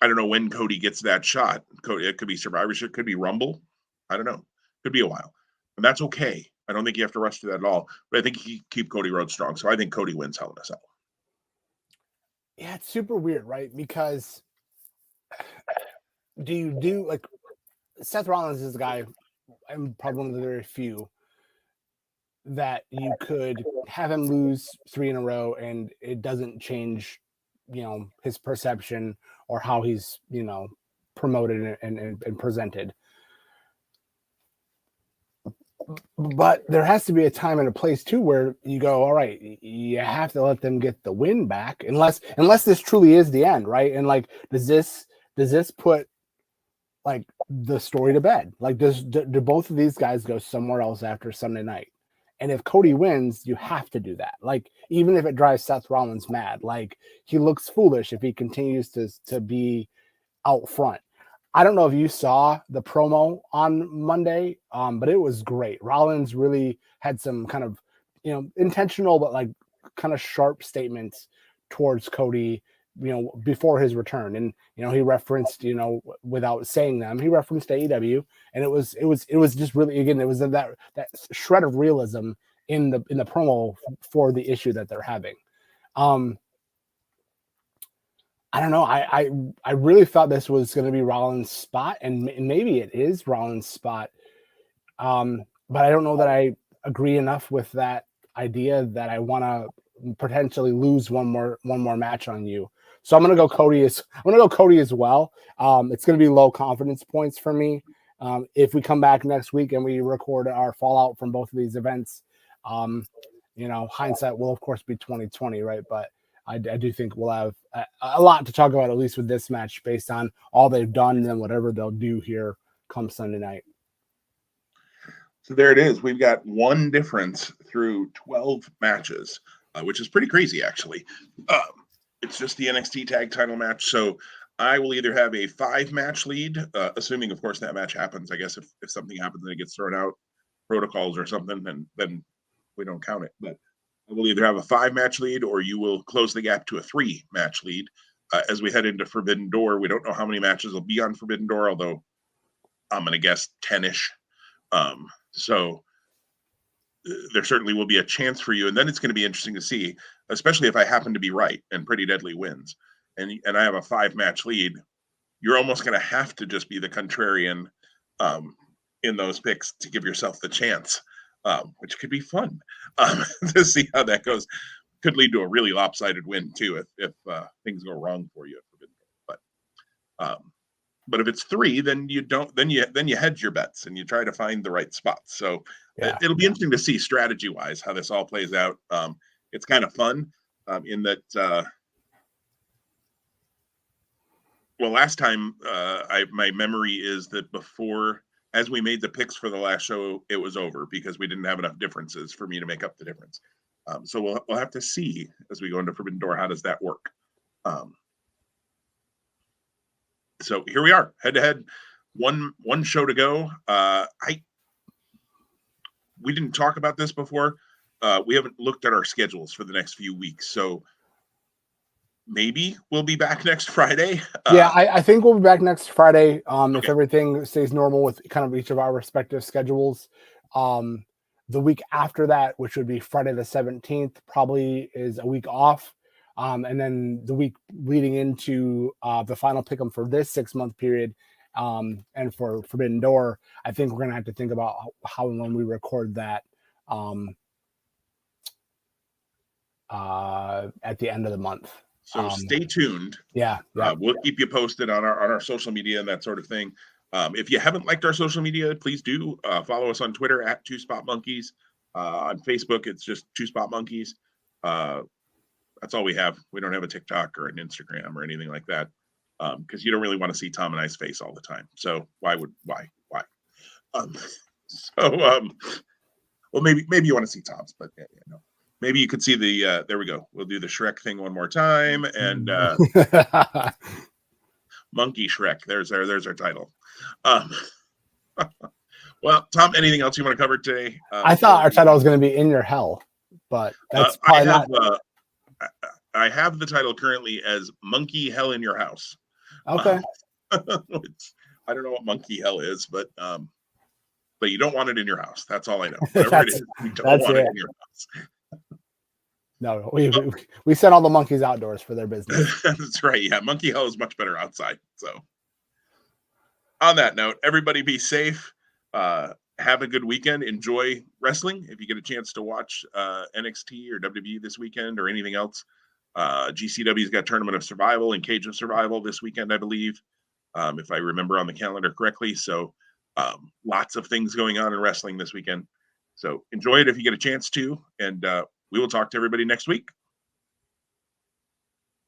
I don't know when Cody gets that shot. It could be Survivor Series, it could be Rumble. I don't know. Could be a while. And that's okay. I don't think you have to rush to that at all. But I think you keep Cody Rhodes strong. So I think Cody wins Hell in a Cell. Yeah, it's super weird, right? Because do you do like Seth Rollins is a guy, I'm probably one of the very few that you could have him lose 3 in a row and it doesn't change his perception or how he's, promoted and presented. But there has to be a time and a place too where you go, all right, you have to let them get the win back, unless this truly is the end, right? And like, does this put like the story to bed? Like, do both of these guys go somewhere else after Sunday night? And if Cody wins, you have to do that. Like, even if it drives Seth Rollins mad, like, he looks foolish if he continues to be out front. I don't know if you saw the promo on Monday, but it was great. Rollins really had some kind of, intentional, but like kind of sharp statements towards Cody, before his return. And, he referenced, without saying them, he referenced AEW, and it was just really, again, it was that shred of realism in the promo for the issue that they're having. I don't know. I really thought this was going to be Rollins' spot, and maybe it is Rollins' spot. But I don't know that I agree enough with that idea that I want to potentially lose one more match on you. So I'm going to go Cody as well. It's going to be low confidence points for me. If we come back next week and we record our fallout from both of these events, hindsight will of course be 2020, right? But I do think we'll have a lot to talk about, at least with this match, based on all they've done and then whatever they'll do here come Sunday night. So there it is. We've got one difference through 12 matches, which is pretty crazy, actually. It's just the NXT tag title match. So I will either have a 5-match lead, assuming, of course, that match happens. I guess if something happens and it gets thrown out, protocols or something, then we don't count it. But I will either have a 5-match lead, or you will close the gap to a 3-match lead. As we head into Forbidden Door, we don't know how many matches will be on Forbidden Door, although I'm going to guess 10-ish. So there certainly will be a chance for you. And then it's going to be interesting to see, especially if I happen to be right and Pretty Deadly wins, and I have a 5-match lead. You're almost going to have to just be the contrarian in those picks to give yourself the chance. Which could be fun to see how that goes. Could lead to a really lopsided win too if things go wrong for you. But if it's 3, then you don't. Then you hedge your bets and you try to find the right spots. So it'll be interesting to see strategy wise how this all plays out. It's kind of fun in that. Last time my memory is that before. As we made the picks for the last show, it was over because we didn't have enough differences for me to make up the difference. So we'll have to see as we go into Forbidden Door, how does that work? So here we are, head to head, one show to go. We didn't talk about this before. We haven't looked at our schedules for the next few weeks, so maybe we'll be back next Friday. I think we'll be back next Friday. Okay. If everything stays normal with kind of each of our respective schedules. The week after that, which would be Friday the 17th, probably is a week off. And then the week leading into the final pick'em for this 6-month period, and for Forbidden Door, I think we're going to have to think about how and when we record that at the end of the month. So stay tuned. Yeah. We'll keep you posted on our social media and that sort of thing. If you haven't liked our social media, please do follow us on Twitter at 2SpotMonkeys. On Facebook, it's just 2SpotMonkeys. That's all we have. We don't have a TikTok or an Instagram or anything like that, because you don't really want to see Tom and I's face all the time. So why? Well, maybe you want to see Tom's, but maybe you could see the. There we go. We'll do the Shrek thing one more time, and Monkey Shrek. There's our title. Well, Tom, anything else you want to cover today? I thought our title was going to be In Your Hell, but that's probably not. I have the title currently as Monkey Hell in Your House. Okay. I don't know what Monkey Hell is, but you don't want it in your house. That's all I know. Whatever it is, you don't want it in your house. No, we send all the monkeys outdoors for their business. That's right. Yeah, Monkey Hell is much better outside. So, on that note, everybody be safe. Have a good weekend. Enjoy wrestling. If you get a chance to watch NXT or WWE this weekend or anything else, GCW's got Tournament of Survival and Cage of Survival this weekend, I believe, if I remember on the calendar correctly. So lots of things going on in wrestling this weekend. So enjoy it if you get a chance to, and we will talk to everybody next week.